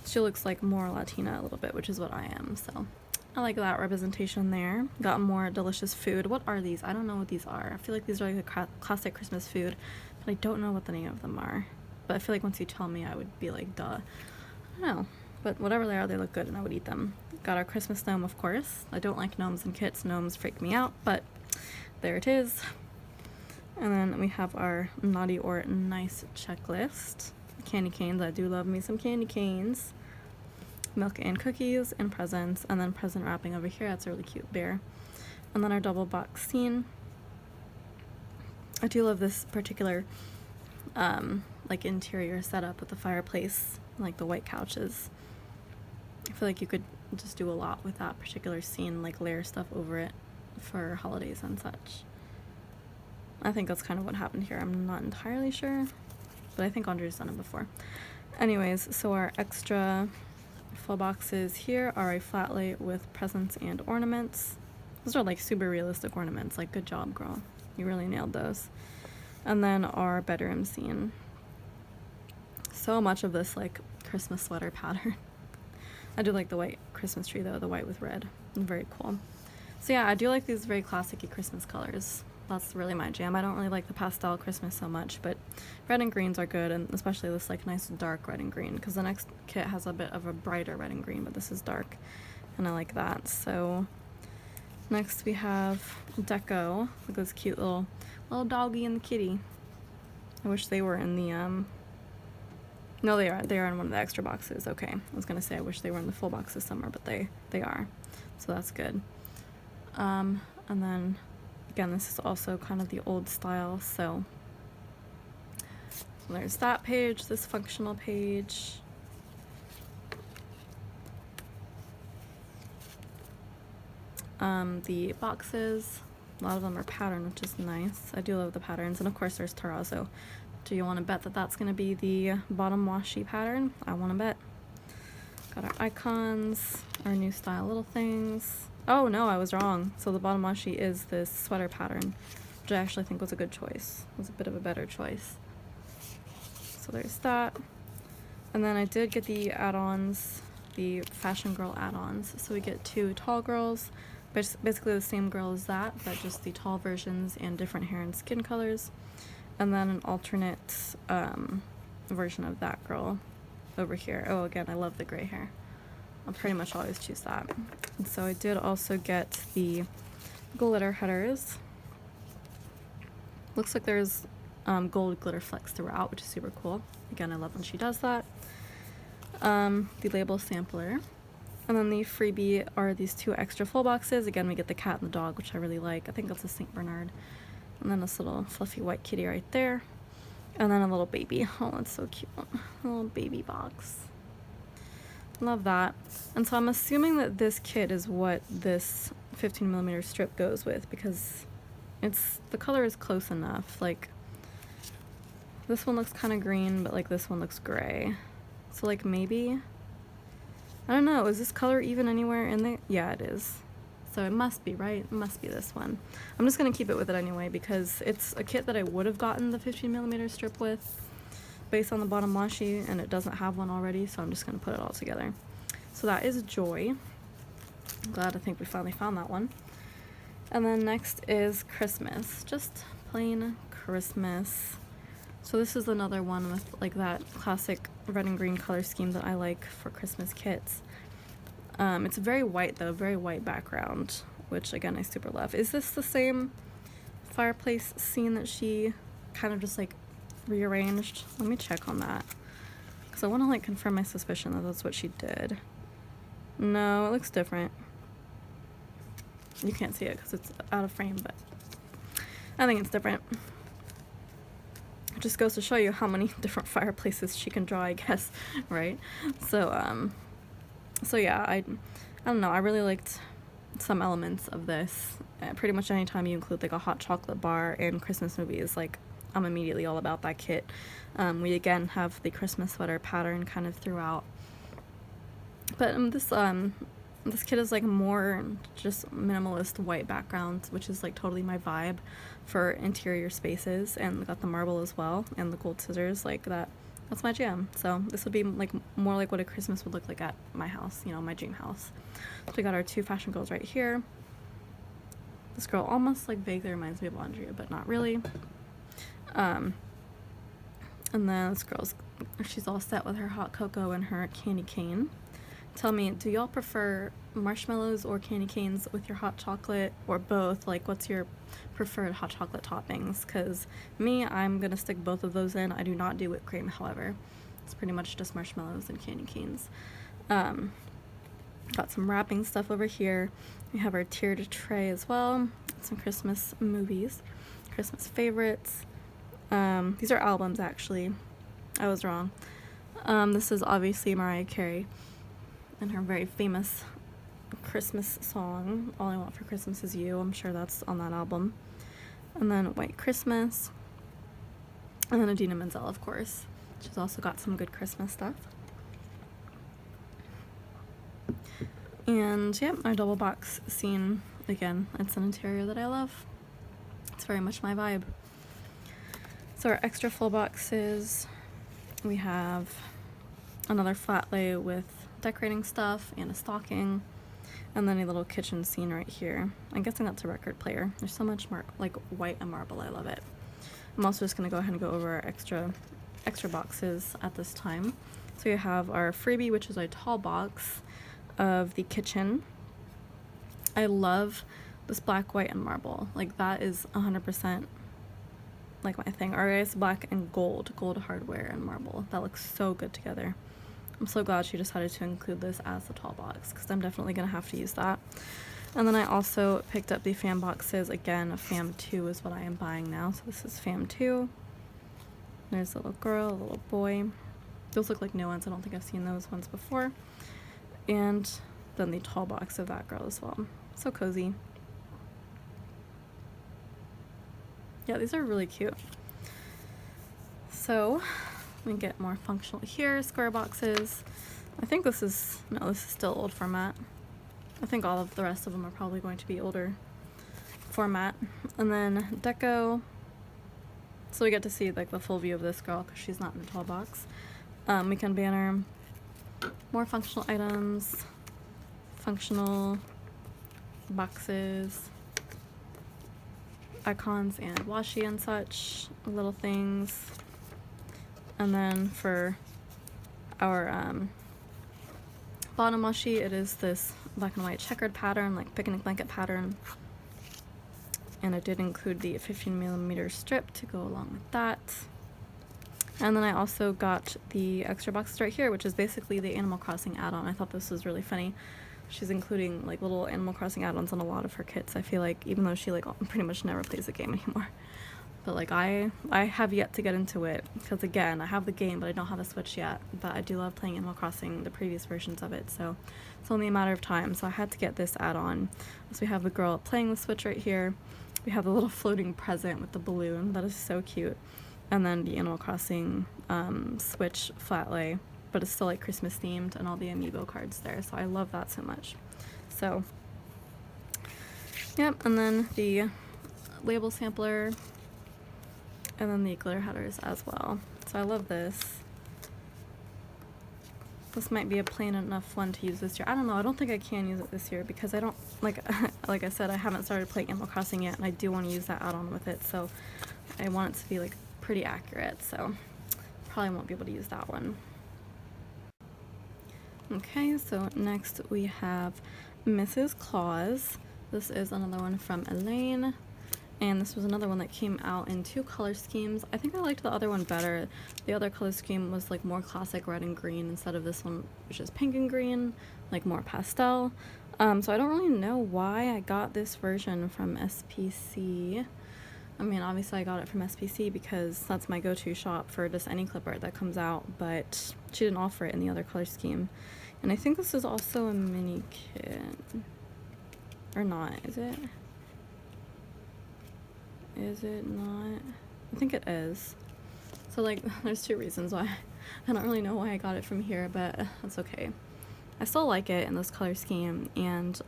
[SPEAKER 1] she looks like more Latina a little bit, which is what I am, so I like that representation there. Got more delicious food. What are these? I don't know what these are. I feel like these are like a classic Christmas food, but I don't know what the name of them are. But I feel like once you tell me, I would be like, duh. I don't know. But whatever they are, they look good and I would eat them. Got our Christmas gnome, of course. I don't like gnomes in kits. Gnomes freak me out, but there it is. And then we have our naughty or nice checklist. Candy canes. I do love me some candy canes. Milk and cookies and presents. And then present wrapping over here. That's a really cute bear. And then our double box scene. I do love this particular like interior setup with the fireplace, like the white couches. I feel like you could just do a lot with that particular scene, like layer stuff over it for holidays and such. I think that's kind of what happened here. I'm not entirely sure, but I think Andre's done it before. Anyways, so our extra full boxes here are a flat lay with presents and ornaments. Those are like super realistic ornaments. Like, good job, girl. You really nailed those. And then our bedroom scene. So much of this like Christmas sweater pattern. I do like the white Christmas tree though, the white with red. Very cool. So yeah, I do like these very classic-y Christmas colors. That's really my jam. I don't really like the pastel Christmas so much, but red and greens are good, and especially this like nice dark red and green, because the next kit has a bit of a brighter red and green, but this is dark, and I like that. So next we have deco, like this cute little doggy and the kitty. I wish they were in the no, they are in one of the extra boxes. Okay, I was gonna say I wish they were in the full boxes somewhere, but they are, so that's good. And then again, this is also kind of the old style, so there's that page, this functional page. The boxes, a lot of them are patterned, which is nice. I do love the patterns, and of course there's terrazzo. Do you want to bet that that's going to be the bottom washi pattern? I want to bet. Got our icons, our new style little things. Oh no, I was wrong. So the bottom washi is this sweater pattern, which I actually think was a good choice. It was a bit of a better choice. So there's that. And then I did get the add-ons, the fashion girl add-ons. So we get two tall girls, Basically the same girl as that, but just the tall versions and different hair and skin colors. And then an alternate version of that girl over here. Oh, again, I love the gray hair. I'll pretty much always choose that. And so I did also get the glitter headers. Looks like there's gold glitter flecks throughout, which is super cool. Again, I love when she does that. The label sampler. And then the freebie are these 2 extra full boxes. Again, we get the cat and the dog, which I really like. I think that's a St. Bernard. And then this little fluffy white kitty right there. And then a little baby. Oh, that's so cute. A little baby box. Love that. And so I'm assuming that this kit is what this 15mm strip goes with, because the color is close enough. Like, this one looks kind of green, but like this one looks gray. So like maybe, I don't know, is this color even anywhere in there? Yeah, it is. So it must be, right? It must be this one. I'm just going to keep it with it anyway because it's a kit that I would have gotten the 15mm strip with based on the bottom washi, and it doesn't have one already, so I'm just going to put it all together. So that is Joy. I'm glad I think we finally found that one. And then next is Christmas. Just plain Christmas. So this is another one with like that classic red and green color scheme that I like for Christmas kits. It's very white though, very white background, which again I super love. Is this the same fireplace scene that she kind of just like rearranged? Let me check on that, because I want to like confirm my suspicion that that's what she did. No, it looks different. You can't see it because it's out of frame, but I think it's different. It just goes to show you how many different fireplaces she can draw, I guess, right? So yeah, I don't know, I really liked some elements of this. Pretty much anytime you include like a hot chocolate bar in Christmas movies, like I'm immediately all about that kit. We again have the Christmas sweater pattern kind of throughout. But this kit is like more just minimalist white background, which is like totally my vibe for interior spaces, and we got the marble as well and the gold scissors. Like that's my jam. So this would be like more like what a Christmas would look like at my house, you know, my dream house. So we got our 2 fashion girls right here. This girl almost like vaguely reminds me of Andrea, but not really. And then this girl's, she's all set with her hot cocoa and her candy cane. Tell me, do y'all prefer marshmallows or candy canes with your hot chocolate, or both? Like, what's your preferred hot chocolate toppings? Because me, I'm gonna stick both of those in. I do not do whipped cream, however. It's pretty much just marshmallows and candy canes. Got some wrapping stuff over here. We have our tiered tray as well. Some Christmas movies, Christmas favorites. These are albums, actually. I was wrong. This is obviously Mariah Carey and her very famous Christmas song, All I Want for Christmas Is You. I'm sure that's on that album. And then White Christmas. And then Idina Menzel, of course. She's also got some good Christmas stuff. And yeah, our double box scene. Again, it's an interior that I love. It's very much my vibe. So our extra full boxes, we have another flat lay with decorating stuff and a stocking, and then a little kitchen scene right here. I'm guessing that's a record player. There's so much like white and marble. I love it. I'm also just gonna go ahead and go over our extra boxes at this time. So you have our freebie, which is a tall box of the kitchen. I love this black, white, and marble. Like that is 100% like my thing. Or it's black and gold hardware and marble. That looks so good together. I'm so glad she decided to include this as the tall box, because I'm definitely gonna have to use that. And then I also picked up the fan boxes. Again, Fam 2 is what I am buying now. So this is Fam 2. There's a little girl, a little boy. Those look like new ones. I don't think I've seen those ones before. And then the tall box of that girl as well. So cozy. Yeah, these are really cute. So we get more functional here, square boxes. I think this is still old format. I think all of the rest of them are probably going to be older format. And then deco. So we get to see like the full view of this girl because she's not in the tall box. Weekend banner, more functional items, functional boxes, icons and washi and such, little things. And then for our bottom washi, it is this black and white checkered pattern, like picnic blanket pattern. And I did include the 15mm strip to go along with that. And then I also got the extra boxes right here, which is basically the Animal Crossing add-on. I thought this was really funny. She's including like little Animal Crossing add-ons on a lot of her kits. I feel like, even though she like pretty much never plays the game anymore. But like I have yet to get into it, because again, I have the game but I don't have a Switch yet. But I do love playing Animal Crossing, the previous versions of it, so it's only a matter of time. So I had to get this add-on. So we have the girl playing the Switch right here. We have the little floating present with the balloon. That is so cute. And then the Animal Crossing Switch flat lay, but it's still like Christmas themed, and all the amiibo cards there, so I love that so much. So yep, and then the label sampler, and then the glitter headers as well. So I love this. This might be a plain enough one to use this year. I don't know, I don't think I can use it this year because I don't, like I said, I haven't started playing Animal Crossing yet, and I do want to use that add-on with it, so I want it to be like pretty accurate, so probably won't be able to use that one. Okay, so next we have Mrs. Claus. This is another one from Elaine, and this was another one that came out in 2 color schemes. I think I liked the other one better. The other color scheme was like more classic red and green instead of this one, which is pink and green, like more pastel. So I don't really know why I got this version from SPC. I mean, obviously I got it from SPC because that's my go-to shop for just any clip art that comes out, but she didn't offer it in the other color scheme. And I think this is also a mini kit. Or not, is it? Is it not? I think it is. So like, there's 2 reasons why. I don't really know why I got it from here, but that's okay. I still like it in this color scheme, and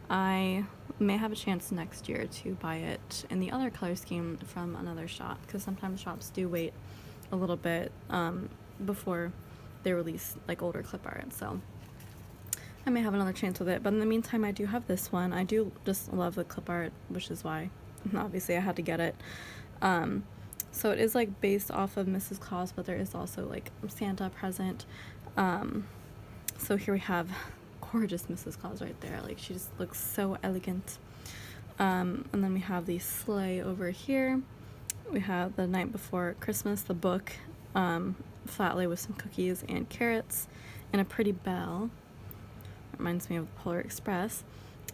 [SPEAKER 1] I may have a chance next year to buy it in the other color scheme from another shop, because sometimes shops do wait a little bit before they release like older clip art, so I may have another chance with it. But in the meantime, I do have this one. I do just love the clip art, which is why obviously I had to get it. So it is like based off of Mrs. Claus, but there is also like Santa present. So here we have gorgeous Mrs. Claus right there. Like, she just looks so elegant. And then we have the sleigh over here. We have The Night Before Christmas, the book, flat lay with some cookies and carrots, and a pretty bell. Reminds me of the Polar Express,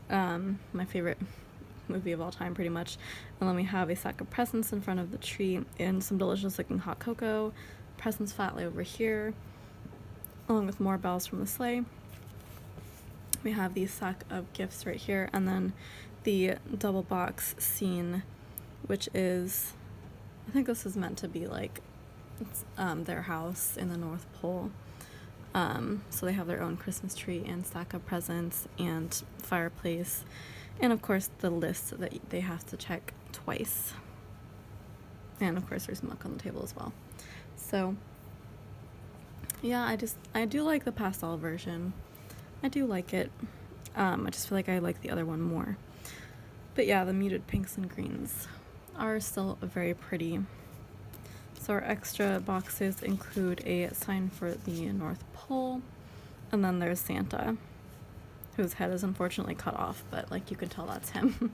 [SPEAKER 1] my favorite movie of all time, pretty much. And then we have a sack of presents in front of the tree and some delicious looking hot cocoa. Presents flat lay over here, along with more bells from the sleigh. We have the sack of gifts right here, and then the double box scene, which is, I think this is meant to be like their house in the North Pole. So they have their own Christmas tree and stack of presents and fireplace, and of course the list that they have to check twice. And of course there's milk on the table as well. So yeah, I do like the pastel version. I do like it. I just feel like I like the other one more. But yeah, the muted pinks and greens are still very pretty. So our extra boxes include a sign for the North Pole, and then there's Santa, whose head is unfortunately cut off, but like you can tell that's him.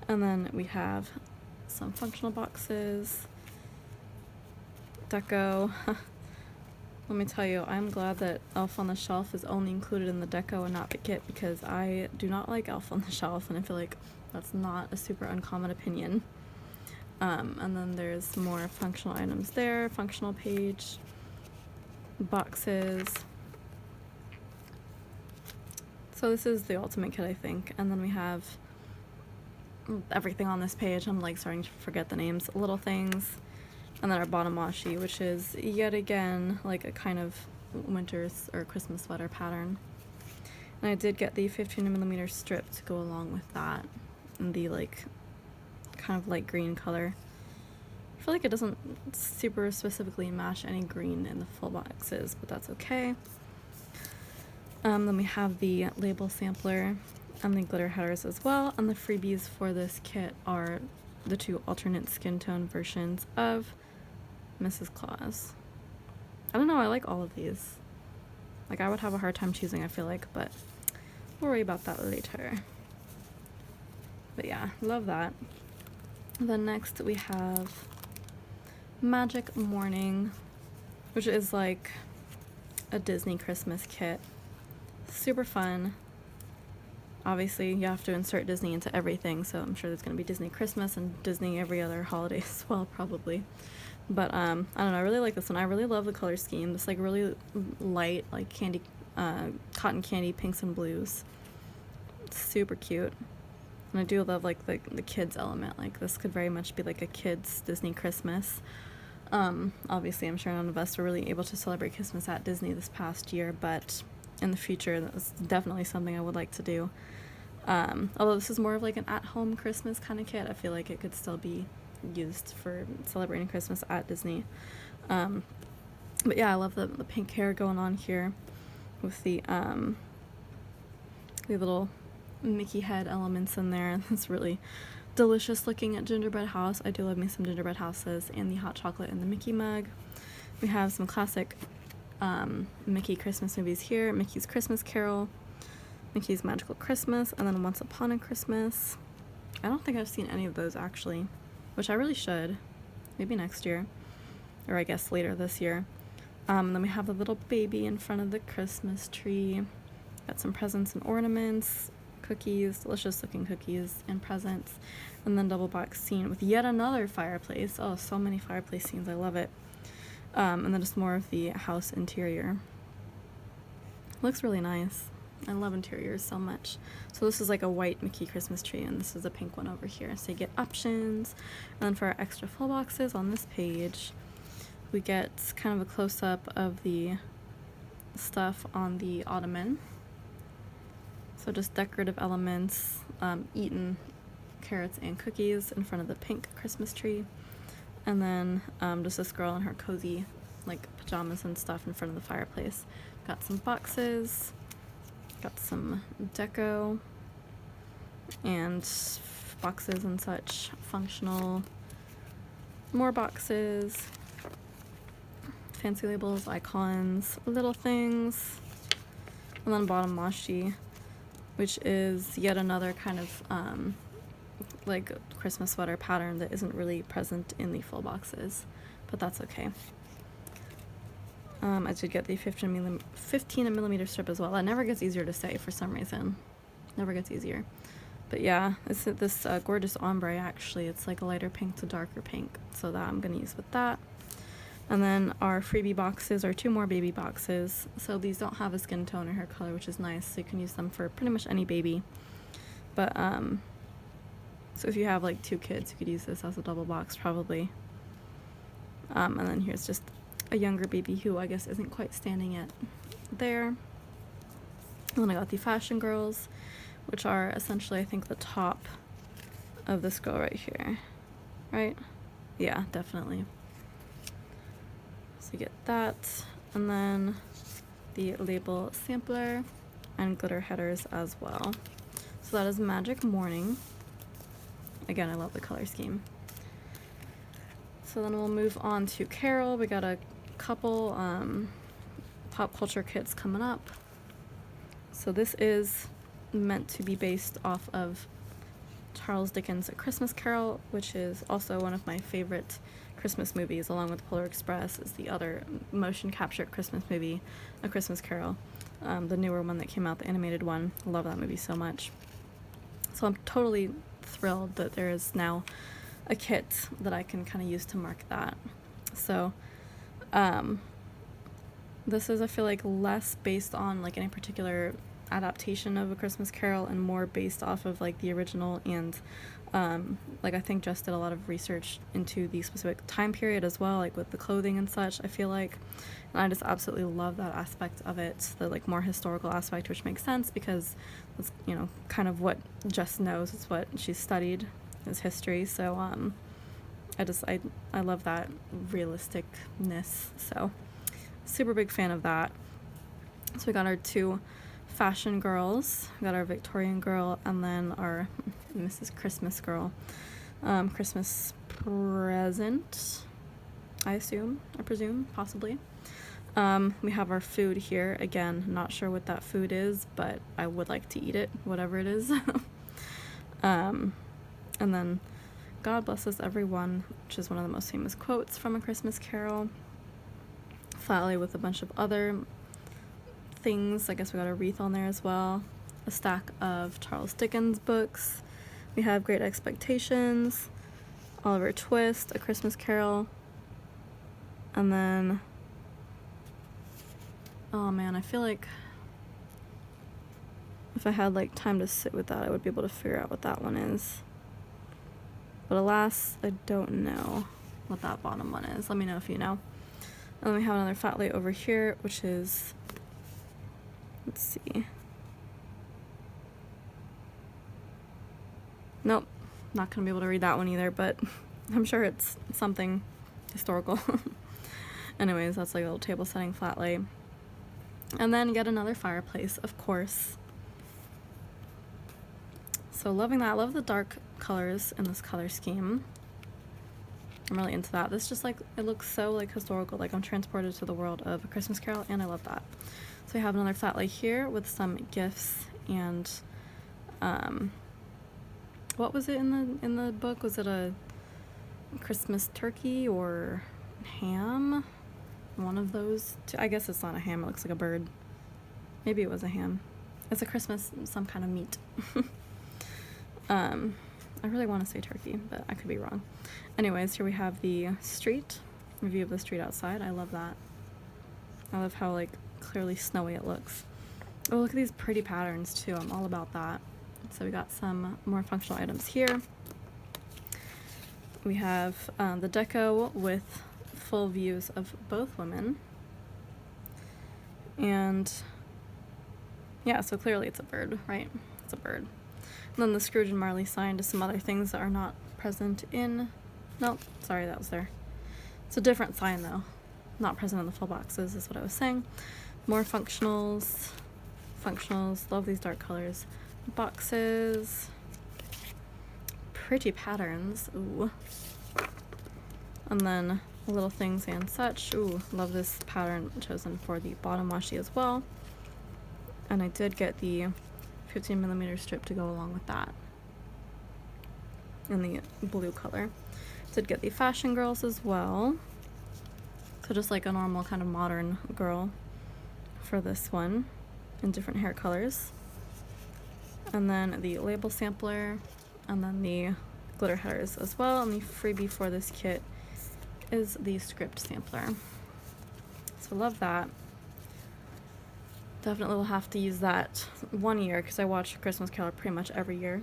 [SPEAKER 1] And then we have some functional boxes, deco. Let me tell you, I'm glad that Elf on the Shelf is only included in the deco and not the kit, because I do not like Elf on the Shelf, and I feel like that's not a super uncommon opinion. And then there's more functional items there, functional page, boxes. So this is the ultimate kit, I think. And then we have everything on this page. I'm like starting to forget the names. Little things. And then our bottom washi, which is yet again like a kind of winter or Christmas sweater pattern. And I did get the 15mm strip to go along with that, in the like kind of light green color. I feel like it doesn't super specifically match any green in the full boxes, but that's okay. Then we have the label sampler, and the glitter headers as well. And the freebies for this kit are the 2 alternate skin tone versions of Mrs. Claus. I don't know, I like all of these. Like, I would have a hard time choosing, I feel like, but we'll worry about that later. But yeah, love that. Then next we have Magic Morning, which is like a Disney Christmas kit. Super fun. Obviously, you have to insert Disney into everything, so I'm sure there's going to be Disney Christmas and Disney every other holiday as well, probably. But I don't know, I really like this one. I really love the color scheme. This like really light, like candy, cotton candy pinks and blues. It's super cute. And I do love like the kids element. Like this could very much be like a kids Disney Christmas. Obviously, I'm sure none of us were really able to celebrate Christmas at Disney this past year, but in the future, that's definitely something I would like to do. Although this is more of like an at-home Christmas kind of kit, I feel like it could still be used for celebrating Christmas at Disney. But yeah, I love the pink hair going on here with the little Mickey head elements in there. It's really delicious looking at gingerbread house. I do love me some gingerbread houses and the hot chocolate in the Mickey mug. We have some classic Mickey Christmas movies here. Mickey's Christmas Carol, Mickey's Magical Christmas, and then Once Upon a Christmas. I don't think I've seen any of those actually, which I really should. Maybe next year, or I guess later this year. Then we have the little baby in front of the Christmas tree. Got some presents and ornaments, cookies, delicious looking cookies and presents, and then double box scene with yet another fireplace. Oh, so many fireplace scenes, I love it. And then just more of the house interior. Looks really nice. I love interiors so much. So this is like a white Mickey Christmas tree, and this is a pink one over here. So you get options. And then for our extra full boxes on this page, we get kind of a close-up of the stuff on the ottoman. So just decorative elements, eaten carrots and cookies in front of the pink Christmas tree. And then just this girl in her cozy like pajamas and stuff in front of the fireplace. Got some boxes, got some deco and boxes and such, functional, more boxes, fancy labels, icons, little things, and then bottom washi, which is yet another kind of like Christmas sweater pattern that isn't really present in the full boxes, but that's okay. I did get the 15 millimeter strip as well. That never gets easier to say for some reason. Never gets easier. But yeah, it's this gorgeous ombre actually. It's like a lighter pink to darker pink, so that I'm gonna use with that. And then our freebie boxes are 2 more baby boxes. So these don't have a skin tone or hair color, which is nice. So you can use them for pretty much any baby. But so if you have like 2 kids, you could use this as a double box probably. And then here's just a younger baby who I guess isn't quite standing yet there. And then I got the Fashion Girls, which are essentially I think the top of this girl right here. Right? Yeah, definitely. So you get that, and then the label sampler and glitter headers as well. So that is Magic Morning. Again, I love the color scheme. So then we'll move on to Carol. We got a couple pop culture kits coming up. So this is meant to be based off of Charles Dickens' A Christmas Carol, which is also one of my favorite Christmas movies, along with Polar Express is the other motion capture Christmas movie, A Christmas Carol, the newer one that came out, the animated one. I love that movie so much. So I'm totally thrilled that there is now a kit that I can kind of use to mark that. So this is, I feel like, less based on like any particular adaptation of A Christmas Carol and more based off of like the original, and like I think Jess did a lot of research into the specific time period as well, like with the clothing and such, I feel like. And I just absolutely love that aspect of it, the like more historical aspect, which makes sense because that's, you know, kind of what Jess knows, it's what she's studied is history. So I love that realisticness. So super big fan of that. So we got our 2 fashion girls. We got our Victorian girl and then our Mrs. Christmas girl. Christmas present, I presume, possibly. We have our food here. Again, not sure what that food is, but I would like to eat it, whatever it is. And then God blesses everyone, which is one of the most famous quotes from A Christmas Carol. Flatly with a bunch of other things. I guess we got a wreath on there as well. A stack of Charles Dickens books. We have Great Expectations, Oliver Twist, A Christmas Carol, and then, oh man, I feel like if I had like time to sit with that, I would be able to figure out what that one is. But alas, I don't know what that bottom one is. Let me know if you know. And then we have another Flatly over here, which is, let's see. Nope, not gonna be able to read that one either, but I'm sure it's something historical. Anyways, that's like a little table setting Flatly. And then yet another fireplace, of course. So loving that. I love the dark colors in this color scheme. I'm really into that. This just like, it looks so like historical, like I'm transported to the world of A Christmas Carol, and I love that. So we have another Flatly here with some gifts and what was it in the book? Was it a Christmas turkey or ham? One of those two. I guess it's not a ham, it looks like a bird. Maybe it was a ham. It's a Christmas, some kind of meat. I really want to say turkey, but I could be wrong. Anyways, here we have the street, view of the street outside. I love that. I love how like clearly snowy it looks. Oh, look at these pretty patterns too. I'm all about that. So we got some more functional items here. We have the deco with full views of both women. And yeah, so clearly it's a bird, right? It's a bird. And then the Scrooge and Marley sign to some other things that are not present in, nope, sorry, that was there. It's a different sign though, not present in the full boxes is what I was saying. More functionals, love these dark colors. Boxes, pretty patterns, ooh. And then little things and such. Ooh, love this pattern chosen for the bottom washi as well. And I did get the 15mm strip to go along with that in the blue color. Did get the fashion girls as well. So just like a normal kind of modern girl for this one in different hair colors. And then the label sampler, and then the glitter headers as well. And the freebie for this kit is the script sampler. So love that. Definitely will have to use that one year because I watch Christmas Carol pretty much every year.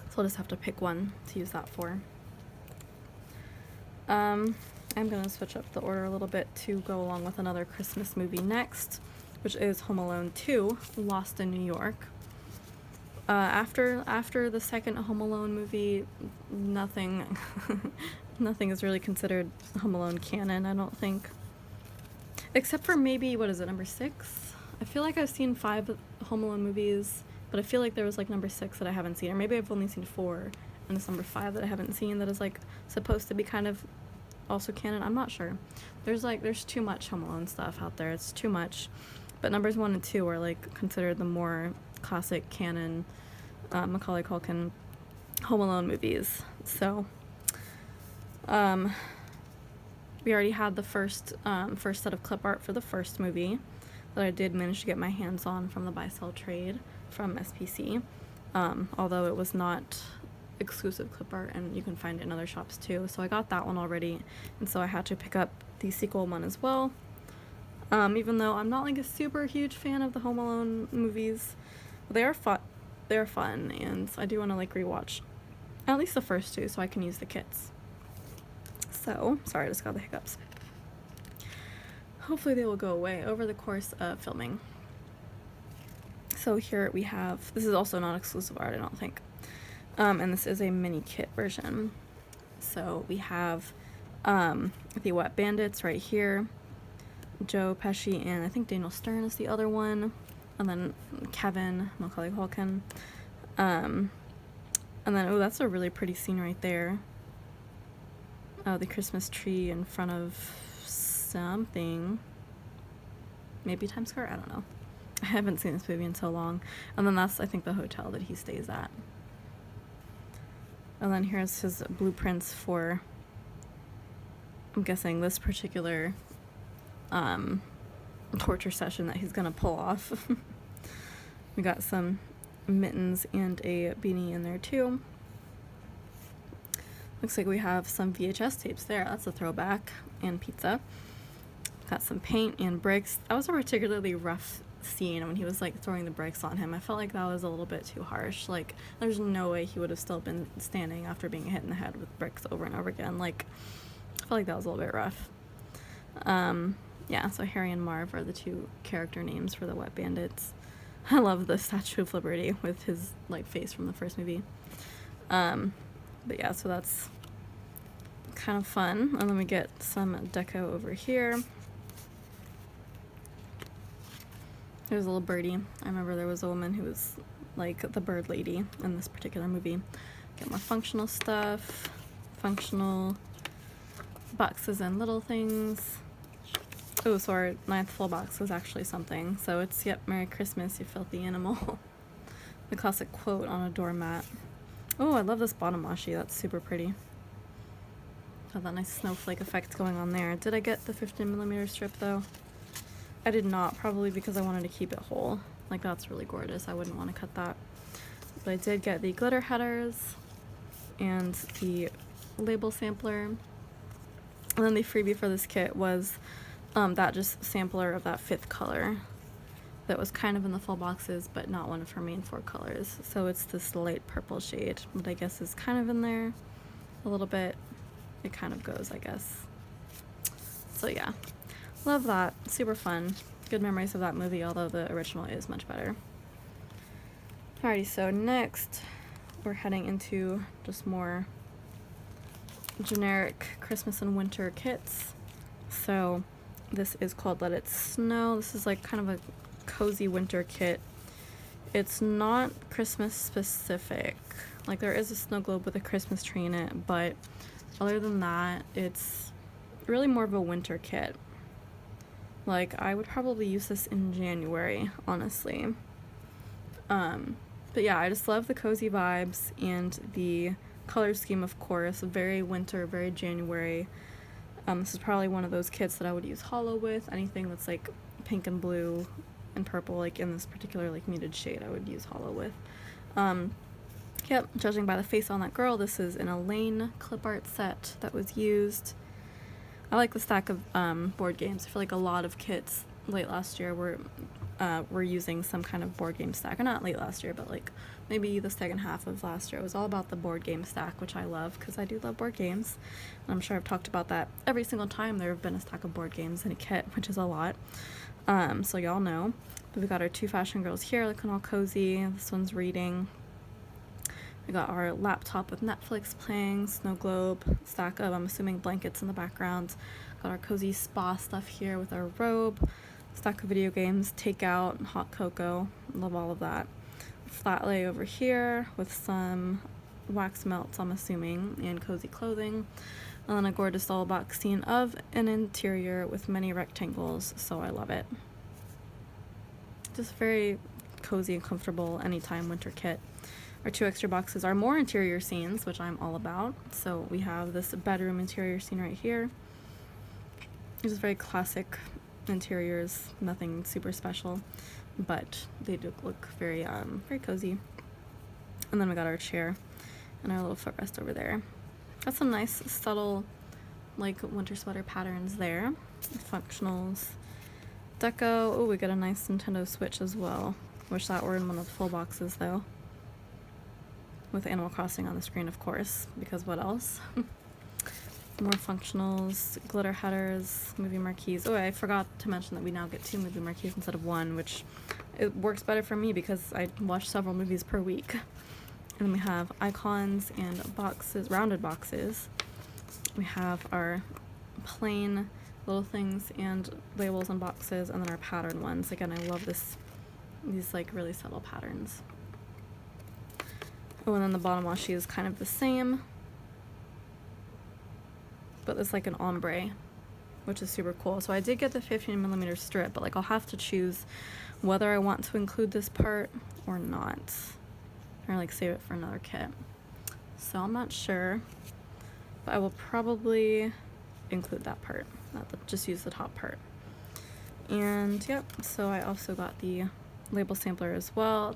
[SPEAKER 1] So I'll just have to pick one to use that for. I'm going to switch up the order a little bit to go along with another Christmas movie next, which is Home Alone 2, Lost in New York. After the second Home Alone movie, nothing nothing is really considered Home Alone canon, I don't think. Except for maybe, what is it, number 6? I feel like I've seen 5 Home Alone movies, but I feel like there was like number 6 that I haven't seen, or maybe I've only seen 4, and it's number 5 that I haven't seen that is like supposed to be kind of also canon. I'm not sure. There's too much Home Alone stuff out there. It's too much. But numbers 1 and 2 are like considered the more classic canon Macaulay Culkin Home Alone movies. So we already had the first set of clip art for the first movie that I did manage to get my hands on from the buy sell trade from SPC, although it was not exclusive clip art and you can find it in other shops too. So I got that one already, and so I had to pick up the sequel one as well. Even though I'm not like a super huge fan of the Home Alone movies, they are fun. They're fun, and I do want to like rewatch at least the first 2 so I can use the kits. So, sorry, I just got the hiccups. Hopefully they will go away over the course of filming. So here we have, this is also not exclusive art, I don't think. And this is a mini kit version. So we have the Wet Bandits right here. Joe Pesci and I think Daniel Stern is the other one. and then Kevin, Macaulay Culkin. And then, oh, that's a really pretty scene right there. Oh, the Christmas tree in front of something. Maybe Times Square? I don't know. I haven't seen this movie in so long. And then that's, I think, the hotel that he stays at. And then here's his blueprints for, I'm guessing, this particular torture session that he's gonna pull off. We got some mittens and a beanie in there too. Looks like we have some VHS tapes there. That's a throwback. And pizza. Got some paint and bricks. That was a particularly rough scene when he was like throwing the bricks on him. I felt like that was a little bit too harsh. Like, there's no way he would have still been standing after being hit in the head with bricks over and over again. Like, I felt like that was a little bit rough. Yeah, so Harry and Marv are the two character names for the Wet Bandits. I love the Statue of Liberty with his like face from the first movie. But yeah, so that's kind of fun. And then we get some deco over here. There's a little birdie. I remember there was a woman who was like the bird lady in this particular movie. Get more functional stuff. Functional boxes and little things. Oh, so our 9th full box was actually something. So it's, yep, Merry Christmas, you filthy animal. The classic quote on a doormat. Oh, I love this bottom washi. That's super pretty. Got that nice snowflake effect going on there. Did I get the 15mm strip though? I did not, probably because I wanted to keep it whole. Like, that's really gorgeous. I wouldn't want to cut that. But I did get the glitter headers and the label sampler. And then the freebie for this kit was that just sampler of that 5th color that was kind of in the full boxes, but not one of her main 4 colors. So it's this light purple shade that I guess is kind of in there a little bit. It kind of goes, I guess. So yeah, love that. Super fun. Good memories of that movie, although the original is much better. Alrighty, so next we're heading into just more generic Christmas and winter kits. So this is called Let It Snow. This is like kind of a cozy winter kit. It's not Christmas specific. Like, there is a snow globe with a Christmas tree in it, but other than that, it's really more of a winter kit. Like, I would probably use this in January, honestly. But yeah, I just love the cozy vibes and the color scheme, of course. Very winter, very January. This is probably one of those kits that I would use holo with. Anything that's like pink and blue and purple, like in this particular like muted shade, I would use holo with. Yep, judging by the face on that girl, this is an Elaine clip art set that was used. I like the stack of board games. I feel like a lot of kits late last year were using some kind of board game stack. Or not late last year, but like maybe the second half of last year. It was all about the board game stack, which I love because I do love board games. And I'm sure I've talked about that every single time there have been a stack of board games in a kit, which is a lot. So y'all know. But we got our 2 fashion girls here looking all cozy. This one's reading. We got our laptop with Netflix playing, snow globe, stack of, I'm assuming, blankets in the background. Got our cozy spa stuff here with our robe, stack of video games, takeout, hot cocoa. Love all of that. Flat lay over here with some wax melts, I'm assuming, and cozy clothing. And then a gorgeous doll box scene of an interior with many rectangles, so I love it. Just very cozy and comfortable anytime winter kit. Our 2 extra boxes are more interior scenes, which I'm all about. So we have this bedroom interior scene right here. This is very classic interiors, nothing super special, but they do look very very cozy. And then we got our chair and our little footrest over there. Got some nice subtle like winter sweater patterns there. Functionals. Deco. Oh, we got a nice Nintendo Switch as well. Wish that were in one of the full boxes though. With Animal Crossing on the screen, of course, because what else? More functionals, glitter headers, movie marquees. Oh, I forgot to mention that we now get 2 movie marquees instead of 1, which it works better for me because I watch several movies per week. And then we have icons and boxes, rounded boxes. We have our plain little things and labels and boxes, and then our pattern ones. Again, I love this these like really subtle patterns. Oh, and then the bottom washi is kind of the same, but it's like an ombre, which is super cool. So I did get the 15mm strip, but like I'll have to choose whether I want to include this part or not, or like save it for another kit. So I'm not sure, but I will probably include that part, just use the top part. And yep, so I also got the label sampler as well.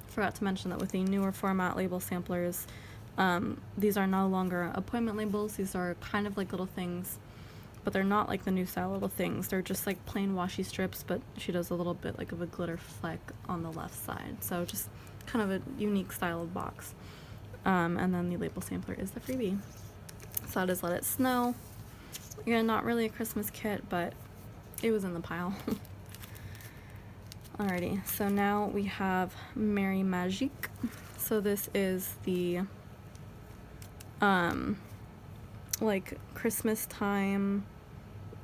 [SPEAKER 1] Forgot to mention that with the newer format label samplers, these are no longer appointment labels. These are kind of like little things, but they're not like the new style little things. They're just like plain washi strips, but she does a little bit like of a glitter fleck on the left side. So just kind of a unique style of box. And then the label sampler is the freebie. So I just Let It Snow. Again, not really a Christmas kit, but it was in the pile. Alrighty, so now we have Merry Magique. So this is the like Christmas time,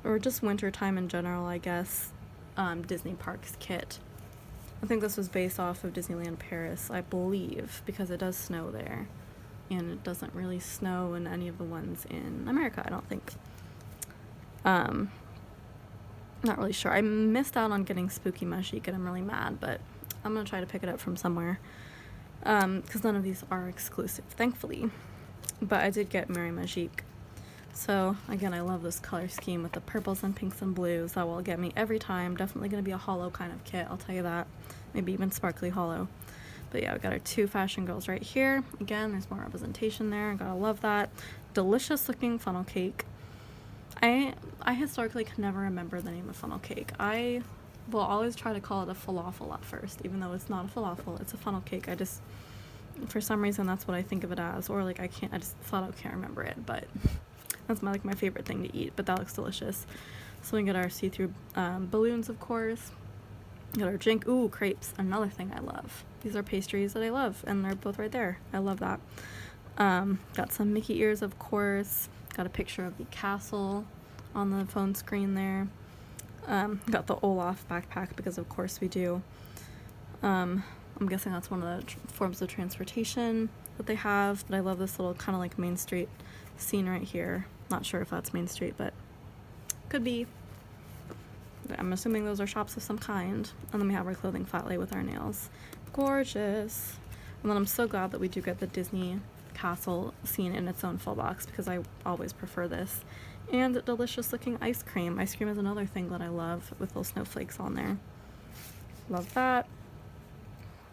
[SPEAKER 1] or just winter time in general, I guess, Disney Parks kit. I think this was based off of Disneyland Paris, I believe, because it does snow there, and it doesn't really snow in any of the ones in America, I don't think. Not really sure. I missed out on getting Spooky Magique, and I'm really mad, but I'm gonna try to pick it up from somewhere, because none of these are exclusive, thankfully. But I did get Merry Magique. So again, I love this color scheme with the purples and pinks and blues. That will get me every time. Definitely gonna be a hollow kind of kit, I'll tell you that. Maybe even sparkly hollow. But yeah, we got our two fashion girls right here. Again, there's more representation there. I gotta love that. Delicious looking funnel cake. I historically can never remember the name of funnel cake. I will always try to call it a falafel at first, even though it's not a falafel, it's a funnel cake. I just, for some reason, that's what I think of it as, or like I just flat out can't remember it, but that's my favorite thing to eat, but that looks delicious. So we get our see-through balloons, of course. We got our drink. Ooh, crepes, another thing I love. These are pastries that I love, and they're both right there. I love that. Got some Mickey ears, of course. Got a picture of the castle on the phone screen there. Got the Olaf backpack, because of course we do. I'm guessing that's one of the forms of transportation that they have, but I love this little kind of like Main Street scene right here. Not sure if that's Main Street, but could be. I'm assuming those are shops of some kind. And then we have our clothing flat lay with our nails. Gorgeous. And then I'm so glad that we do get the Disney castle scene in its own full box, because I always prefer this. And delicious looking ice cream. Ice cream is another thing that I love, with little snowflakes on there. Love that.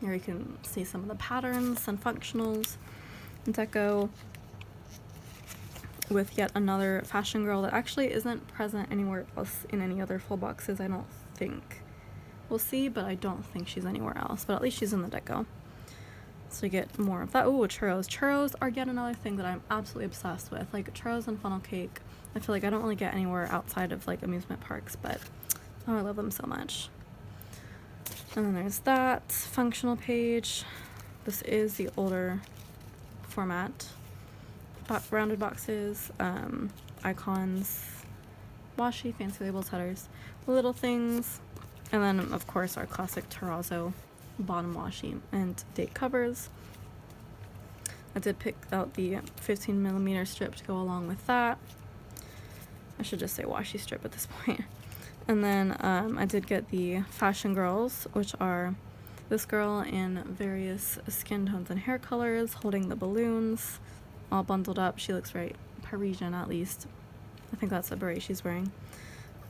[SPEAKER 1] Here you can see some of the patterns and functionals and deco, with yet another fashion girl that actually isn't present anywhere else in any other full boxes, I don't think. We'll see, but I don't think she's anywhere else, but at least she's in the deco. So you get more of that. Ooh, churros. Churros are yet another thing that I'm absolutely obsessed with. Like churros and funnel cake, I feel like I don't really get anywhere outside of like amusement parks, but oh, I love them so much. And then there's that functional page. This is the older format. Rounded boxes, icons, washi, fancy labels, headers, little things, and then of course our classic terrazzo bottom washi and date covers. I did pick out the 15mm strip to go along with that. I should just say washi strip at this point. And then I did get the fashion girls, which are this girl in various skin tones and hair colors holding the balloons, all bundled up. She looks very Parisian, at least. I think that's a beret she's wearing.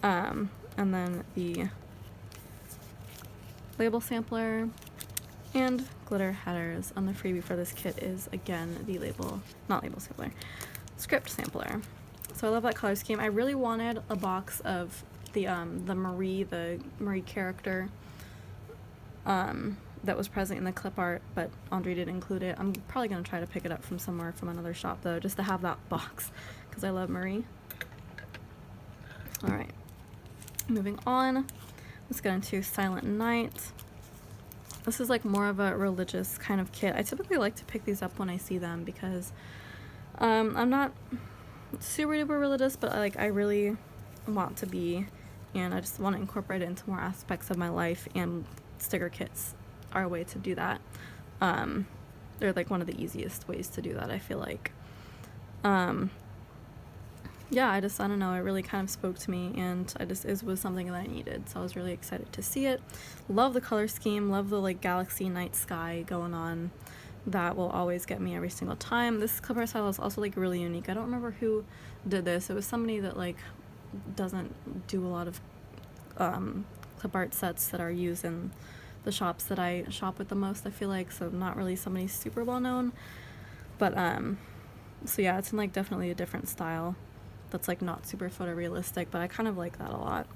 [SPEAKER 1] And then the label sampler and glitter headers. And the freebie for this kit is, again, the script sampler. So I love that color scheme. I really wanted a box of the Marie character that was present in the clip art, but Andre didn't include it. I'm probably going to try to pick it up from somewhere, from another shop though, just to have that box, because I love Marie. Alright, moving on, let's get into Silent Night. This is like more of a religious kind of kit. I typically like to pick these up when I see them, because I'm not super duper religious, but I really want to be, and I just want to incorporate it into more aspects of my life and sticker kits are a way to do that. They're like one of the easiest ways to do that, I feel like. Yeah, I don't know, it really kind of spoke to me, and it was something that I needed, so I was really excited to see it. Love the color scheme, love the like galaxy night sky going on. That will always get me every single time. This clip art style is also like really unique. I don't remember who did this. It was somebody that like doesn't do a lot of clip art sets that are used in the shops that I shop with the most, I feel like, so not really somebody super well known. But so yeah, it's in like definitely a different style that's like not super photorealistic, but I kind of like that a lot.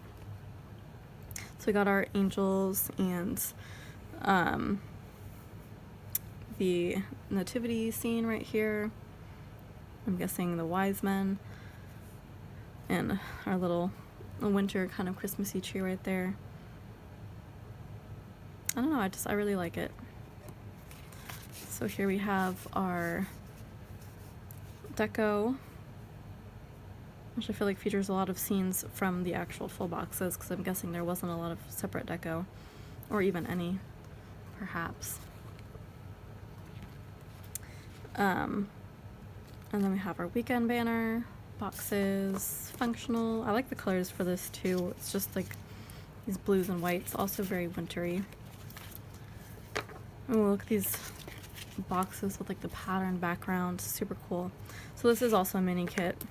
[SPEAKER 1] So we got our angels and the nativity scene right here. I'm guessing the wise men, and our little winter kind of Christmassy tree right there. I don't know, I really like it. So here we have our deco, which I feel like features a lot of scenes from the actual full boxes, because I'm guessing there wasn't a lot of separate deco, or even any, perhaps. And then we have our weekend banner, boxes, functional. I like the colors for this too. It's just like these blues and whites, also very wintry. Oh, look at these boxes with like the pattern background, super cool. So this is also a mini kit.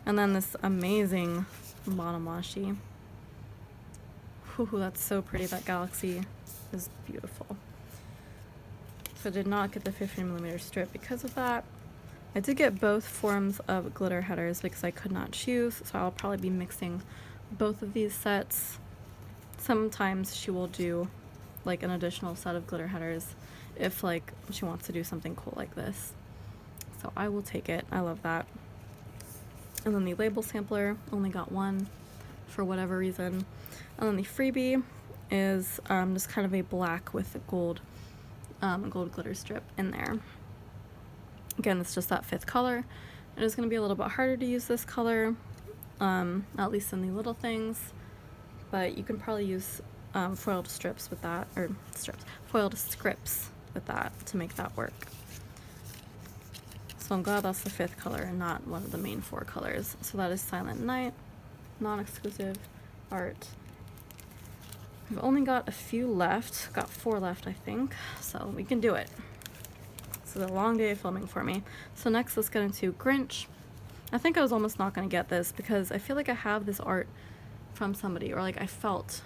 [SPEAKER 1] And then this amazing bottom washi. Whew, that's so pretty. That galaxy is beautiful. So I did not get the 50mm strip because of that. I did get both forms of glitter headers because I could not choose, so I'll probably be mixing both of these sets. Sometimes she will do like an additional set of glitter headers if like she wants to do something cool like this. So I will take it. I love that. And then the label sampler, only got one for whatever reason. And then the freebie is just kind of a black with a gold glitter strip in there. Again, it's just that 5th color. It is going to be a little bit harder to use this color, at least in the little things, but you can probably use foiled strips with that, or foiled scripts with that to make that work. So I'm glad that's the 5th color and not one of the main 4 colors. So that is Silent Night, non-exclusive art. I've only got a few left, got 4 left I think, so we can do it. This is a long day of filming for me. So next let's get into Grinch. I think I was almost not going to get this because I feel like I have this art from somebody, or like I felt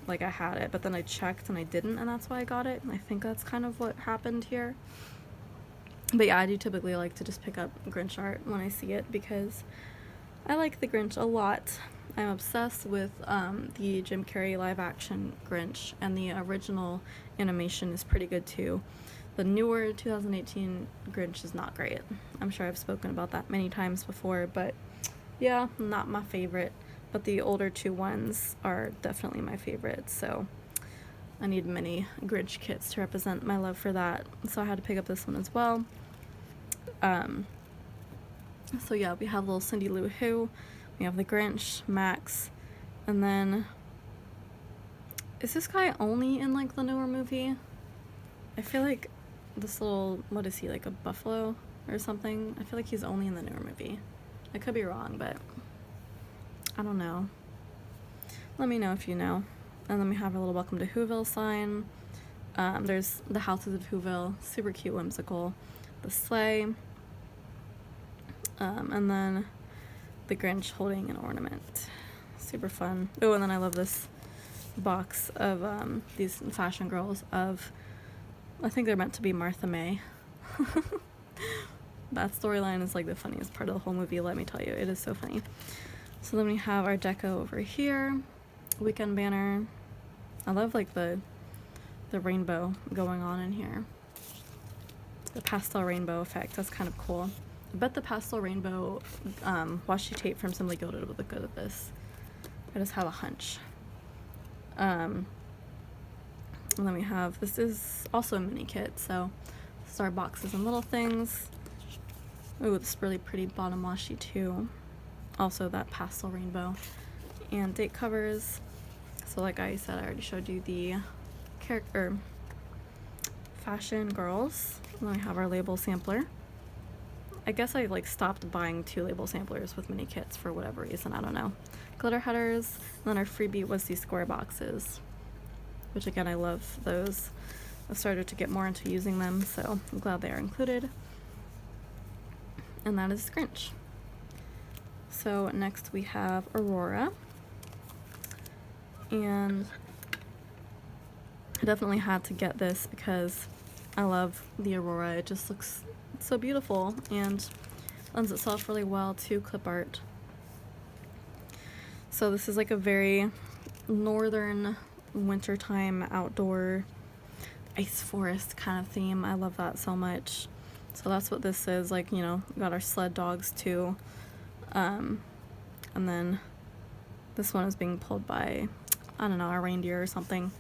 [SPEAKER 1] like I had it, but then I checked and I didn't, and that's why I got it. And I think that's kind of what happened here. But yeah, I do typically like to just pick up Grinch art when I see it because I like the Grinch a lot. I'm obsessed with the Jim Carrey live action Grinch, and the original animation is pretty good too. The newer 2018 Grinch is not great. I'm sure I've spoken about that many times before, but yeah, not my favorite. But the older 2 ones are definitely my favorite, so I need many Grinch kits to represent my love for that. So I had to pick up this one as well. So yeah, we have little Cindy Lou Who, we have the Grinch, Max, and then is this guy only in like the newer movie? I feel like this little, what is he, like a buffalo or something? I feel like he's only in the newer movie. I could be wrong, but I don't know. Let me know if you know. And then we have our little Welcome to Whoville sign. There's the Houses of Whoville, super cute, whimsical. The sleigh. And then the Grinch holding an ornament. Super fun. Oh, and then I love this box of these fashion girls of, I think they're meant to be Martha May. That storyline is like the funniest part of the whole movie, let me tell you. It is so funny. So then we have our deco over here. Weekend banner. I love like the rainbow going on in here. The pastel rainbow effect, that's kind of cool. I bet the pastel rainbow washi tape from Simply Gilded would look good at this. I just have a hunch. And then we have, this is also a mini kit, so star boxes and little things. Ooh, this really pretty bottom washi too. Also that pastel rainbow. And date covers. So like I said, I already showed you the character fashion girls. And then we have our label sampler. I guess I like stopped buying 2 label samplers with mini kits for whatever reason, I don't know. Glitter headers, and then our freebie was these square boxes, which again, I love those. I've started to get more into using them, so I'm glad they are included. And that is Grinch. So next we have Aurora. And I definitely had to get this because I love the Aurora. It just looks so beautiful and lends itself really well to clip art. So this is like a very northern wintertime outdoor ice forest kind of theme. I love that so much. So that's what this is, like, you know, we got our sled dogs too. And then this one is being pulled by, I don't know, a reindeer or something.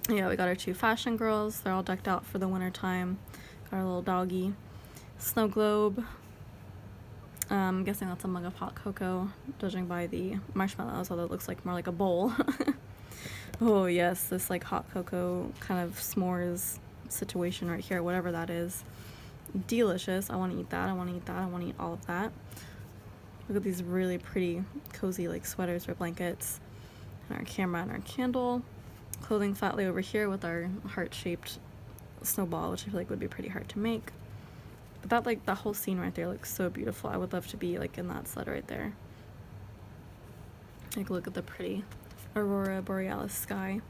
[SPEAKER 1] Yeah, we got our 2 fashion girls. They're all decked out for the winter time. Got our little doggy. Snow globe. I'm guessing that's a mug of hot cocoa, judging by the marshmallows, although it looks like more like a bowl. Oh yes, this like hot cocoa kind of s'mores situation right here, whatever that is. Delicious. I want to eat that. I want to eat that. I want to eat all of that. Look at these really pretty cozy like sweaters or blankets. And our camera and our candle. Clothing flatly over here with our heart-shaped snowball, which I feel like would be pretty hard to make. But that like that whole scene right there looks so beautiful. I would love to be like in that sled right there. Like look at the pretty Aurora Borealis sky.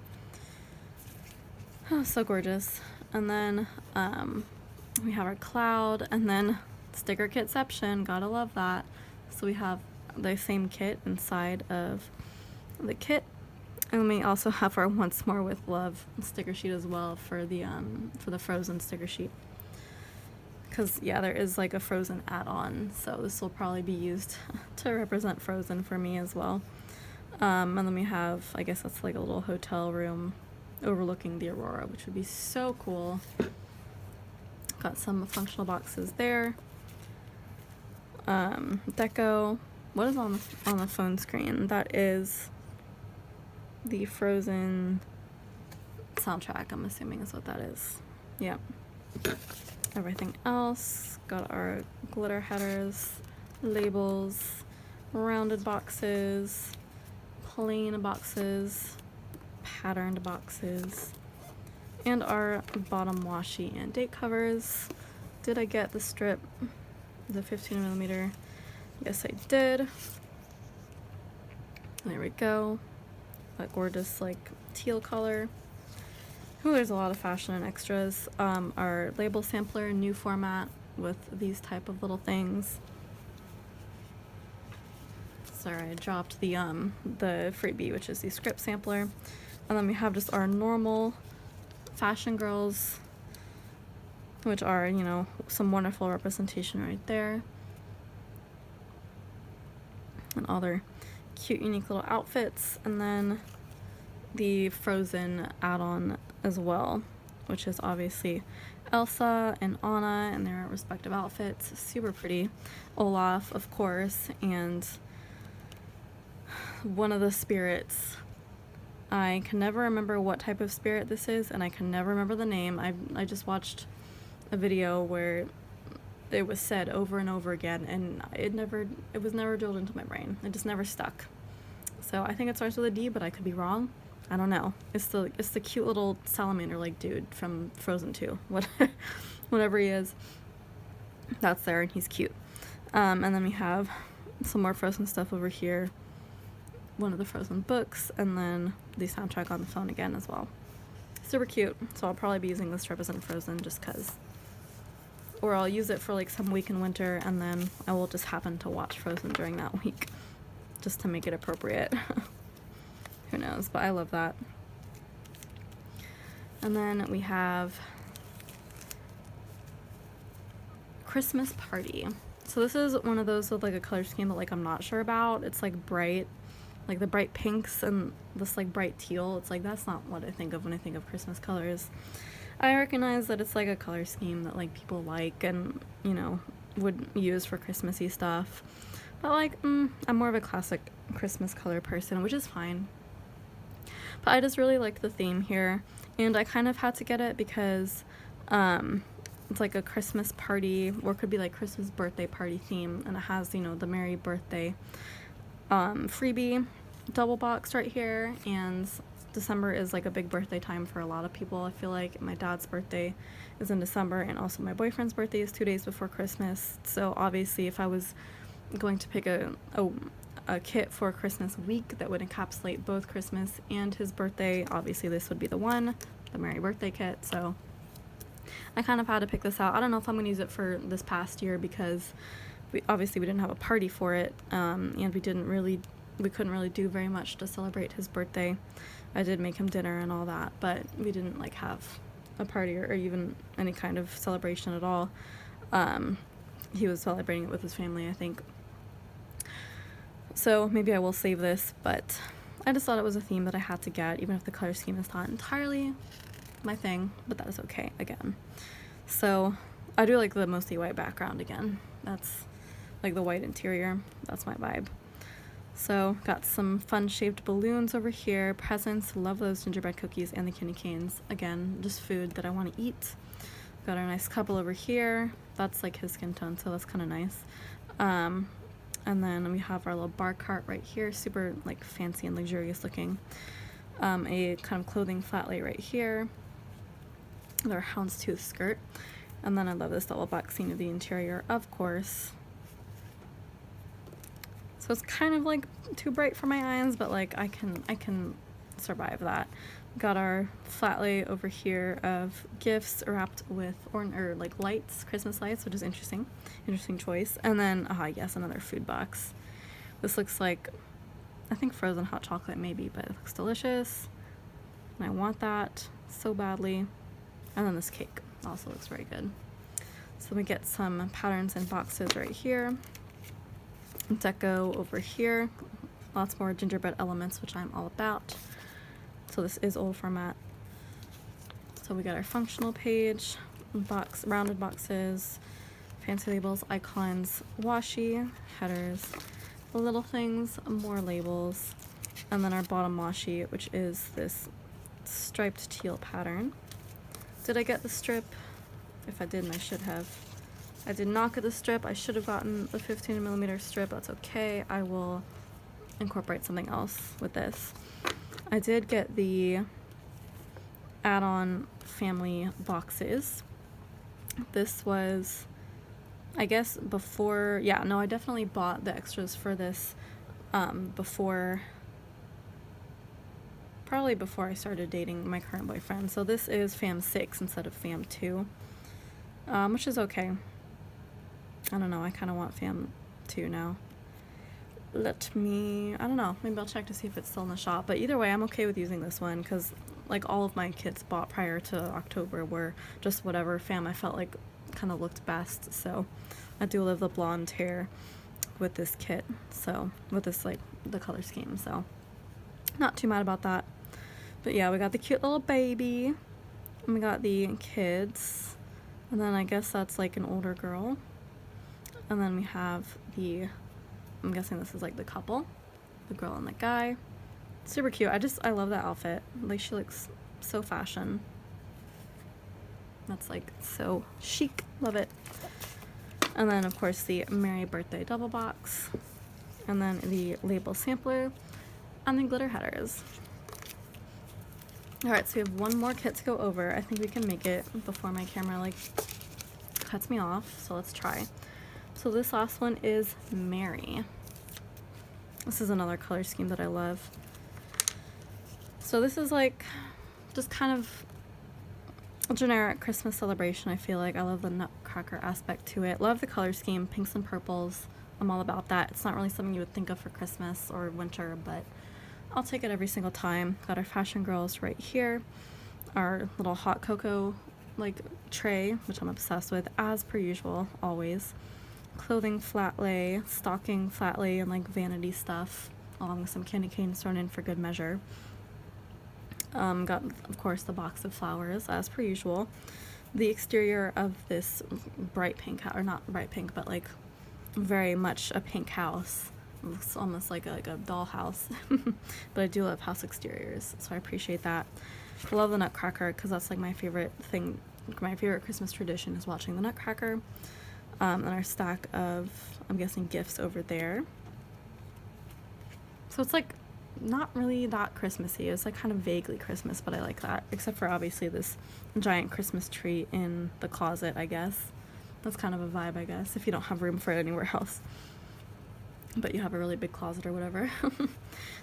[SPEAKER 1] Oh, so gorgeous. And then we have our cloud, and then sticker kitception. Gotta love that. So we have the same kit inside of the kit. And we also have our Once More with Love sticker sheet as well for the Frozen sticker sheet. Because, yeah, there is like a Frozen add-on, so this will probably be used to represent Frozen for me as well. And then we have, I guess that's like a little hotel room overlooking the Aurora, which would be so cool. Got some functional boxes there. Deco. What is on the phone screen? That is the Frozen soundtrack, I'm assuming is what that is. Yeah. Everything else, got our glitter headers, labels, rounded boxes, plain boxes, patterned boxes, and our bottom washi and date covers. Did I get the strip, the 15mm? Yes, I did. There we go. That gorgeous like teal color. Oh, there's a lot of fashion and extras. Our label sampler, new format with these type of little things. Sorry, I dropped the freebie, which is the script sampler. And then we have just our normal fashion girls, which are, you know, some wonderful representation right there. And all their cute, unique little outfits. And then the Frozen add-on as well, which is obviously Elsa and Anna in their respective outfits. Super pretty. Olaf, of course, and one of the spirits. I can never remember what type of spirit this is, and I can never remember the name. I just watched a video where it was said over and over again, and it was never drilled into my brain. It just never stuck. So I think it starts with a D, but I could be wrong. I don't know. It's the cute little salamander like dude from Frozen 2. Whatever he is. That's there, and he's cute. And then we have some more Frozen stuff over here. One of the Frozen books, and then the soundtrack on the phone again as well. Super cute. So I'll probably be using this to represent Frozen just cause. Or I'll use it for like some week in winter, and then I will just happen to watch Frozen during that week just to make it appropriate. Who knows, but I love that. And then we have Christmas Party. So this is one of those with like a color scheme that like I'm not sure about. It's like bright, like the bright pinks and this like bright teal. It's like that's not what I think of when I think of Christmas colors. I recognize that it's like a color scheme that like people like and, you know, would use for Christmassy stuff. But like, I'm more of a classic Christmas color person, which is fine. But I just really like the theme here. And I kind of had to get it because it's like a Christmas party, or it could be like Christmas birthday party theme, and it has, you know, the Merry Birthday freebie double box right here. And December is like a big birthday time for a lot of people. I feel like my dad's birthday is in December, and also my boyfriend's birthday is 2 days before Christmas. So obviously if I was going to pick a kit for Christmas week that would encapsulate both Christmas and his birthday, obviously this would be the one, the Merry Birthday kit. So I kind of had to pick this out. I don't know if I'm gonna use it for this past year because we didn't have a party for it, and we couldn't really do very much to celebrate his birthday. I did make him dinner and all that, but we didn't like have a party or even any kind of celebration at all. He was celebrating it with his family, I think. So maybe I will save this, but I just thought it was a theme that I had to get, even if the color scheme is not entirely my thing, but that is okay again. So I do like the mostly white background again. That's like the white interior. That's my vibe. So got some fun shaped balloons over here, presents, love those gingerbread cookies and the candy canes. Again, just food that I want to eat. Got our nice couple over here. That's like his skin tone, so that's kind of nice. And then we have our little bar cart right here, super like fancy and luxurious looking. A kind of clothing flat lay right here. Their houndstooth skirt. And then I love this double box scene of the interior, of course. So it's kind of like too bright for my eyes, but like I can survive that. Got our flat lay over here of gifts wrapped with or like lights, Christmas lights, which is interesting choice. And then yes, another food box. This looks like, I think frozen hot chocolate maybe, but it looks delicious and I want that so badly. And then this cake also looks very good. So we get some patterns and boxes right here, deco over here, lots more gingerbread elements, which I'm all about. So this is old format. So we got our functional page, rounded boxes, fancy labels, icons, washi, headers, little things, more labels, and then our bottom washi, which is this striped teal pattern. Did I get the strip? If I didn't, I should have. I did not get the strip. I should have gotten the 15mm strip. That's okay. I will incorporate something else with this. I did get the add-on family boxes. This was, I guess, before, yeah, no, I definitely bought the extras for this probably before I started dating my current boyfriend. So this is Fam 6 instead of Fam 2, which is okay. I don't know, I kind of want Fam 2 now. I don't know, maybe I'll check to see if it's still in the shop, but either way I'm okay with using this one because like all of my kits bought prior to October were just whatever Fam I felt like kind of looked best. So I do love the blonde hair with this kit, so with this like the color scheme, so not too mad about that. But yeah, we got the cute little baby and we got the kids, and then I guess that's like an older girl, and then we have I'm guessing this is like the couple, the girl and the guy. Super cute. I love that outfit. Like she looks so fashion. That's like so chic. Love it. And then of course the Merry Birthday double box, and then the label sampler, and the glitter headers. Alright, so we have one more kit to go over. I think we can make it before my camera like cuts me off, so let's try. So this last one is Mary. This is another color scheme that I love. So this is like just kind of a generic Christmas celebration, I feel like. I love the nutcracker aspect to it. Love the color scheme, pinks and purples. I'm all about that. It's not really something you would think of for Christmas or winter, but I'll take it every single time. Got our fashion girls right here. Our little hot cocoa like tray, which I'm obsessed with as per usual, always. Clothing flat lay, stocking flat lay, and like vanity stuff, along with some candy canes thrown in for good measure. Got of course the box of flowers as per usual. The exterior of this bright pink, or not bright pink, but like very much a pink house. It looks almost like a dollhouse. But I do love house exteriors, so I appreciate that. I love the Nutcracker because that's like my favorite thing. My favorite Christmas tradition is watching the Nutcracker. And our stack of, I'm guessing, gifts over there. So it's like not really that Christmassy. It's like kind of vaguely Christmas, but I like that. Except for obviously this giant Christmas tree in the closet, I guess. That's kind of a vibe, I guess, if you don't have room for it anywhere else. But you have a really big closet or whatever. Let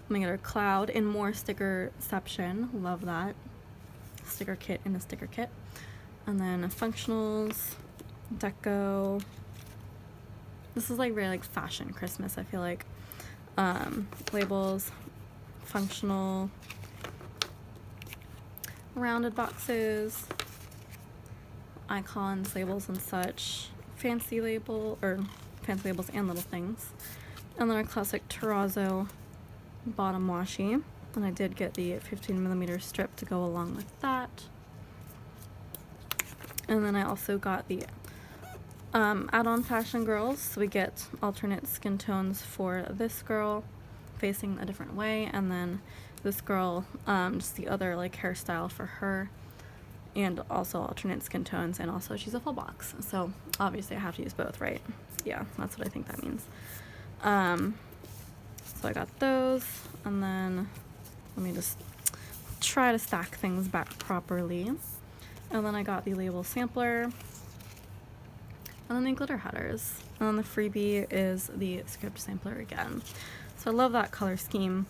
[SPEAKER 1] me get our cloud in more stickerception. Love that. Sticker kit in a sticker kit. And then functionals, deco. This is like very like fashion Christmas, I feel like. Labels, functional, rounded boxes, icons, labels and such, fancy labels and little things. And then our classic terrazzo bottom washi. And I did get the 15mm strip to go along with that. And then I also got the add-on fashion girls. So we get alternate skin tones for this girl facing a different way, and then this girl, just the other like hairstyle for her, and also alternate skin tones, and also she's a full box. So obviously I have to use both, right? Yeah, that's what I think that means. So I got those, and then let me just try to stack things back properly. And then I got the label sampler, and then the glitter headers. And then the freebie is the script sampler again. So I love that color scheme.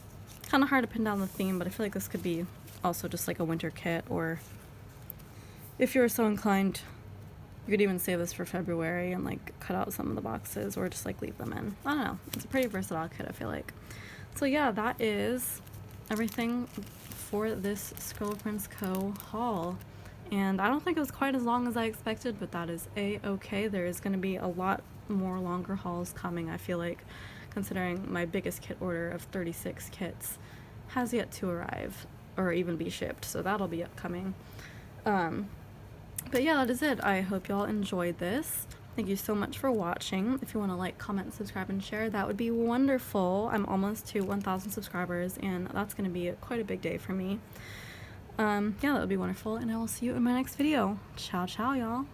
[SPEAKER 1] Kind of hard to pin down the theme, but I feel like this could be also just like a winter kit, or if you were so inclined, you could even save this for February and like cut out some of the boxes or just like leave them in. I don't know. It's a pretty versatile kit, I feel like. So yeah, that is everything for this ScribblePrintsCo haul. And I don't think it was quite as long as I expected, but that is a-okay. There is going to be a lot more longer hauls coming, I feel like, considering my biggest kit order of 36 kits has yet to arrive or even be shipped, so that'll be upcoming. But yeah, that is it. I hope y'all enjoyed this. Thank you so much for watching. If you want to like, comment, subscribe, and share, that would be wonderful. I'm almost to 1,000 subscribers, and that's going to be quite a big day for me. Yeah, that would be wonderful, and I will see you in my next video. Ciao, ciao, y'all.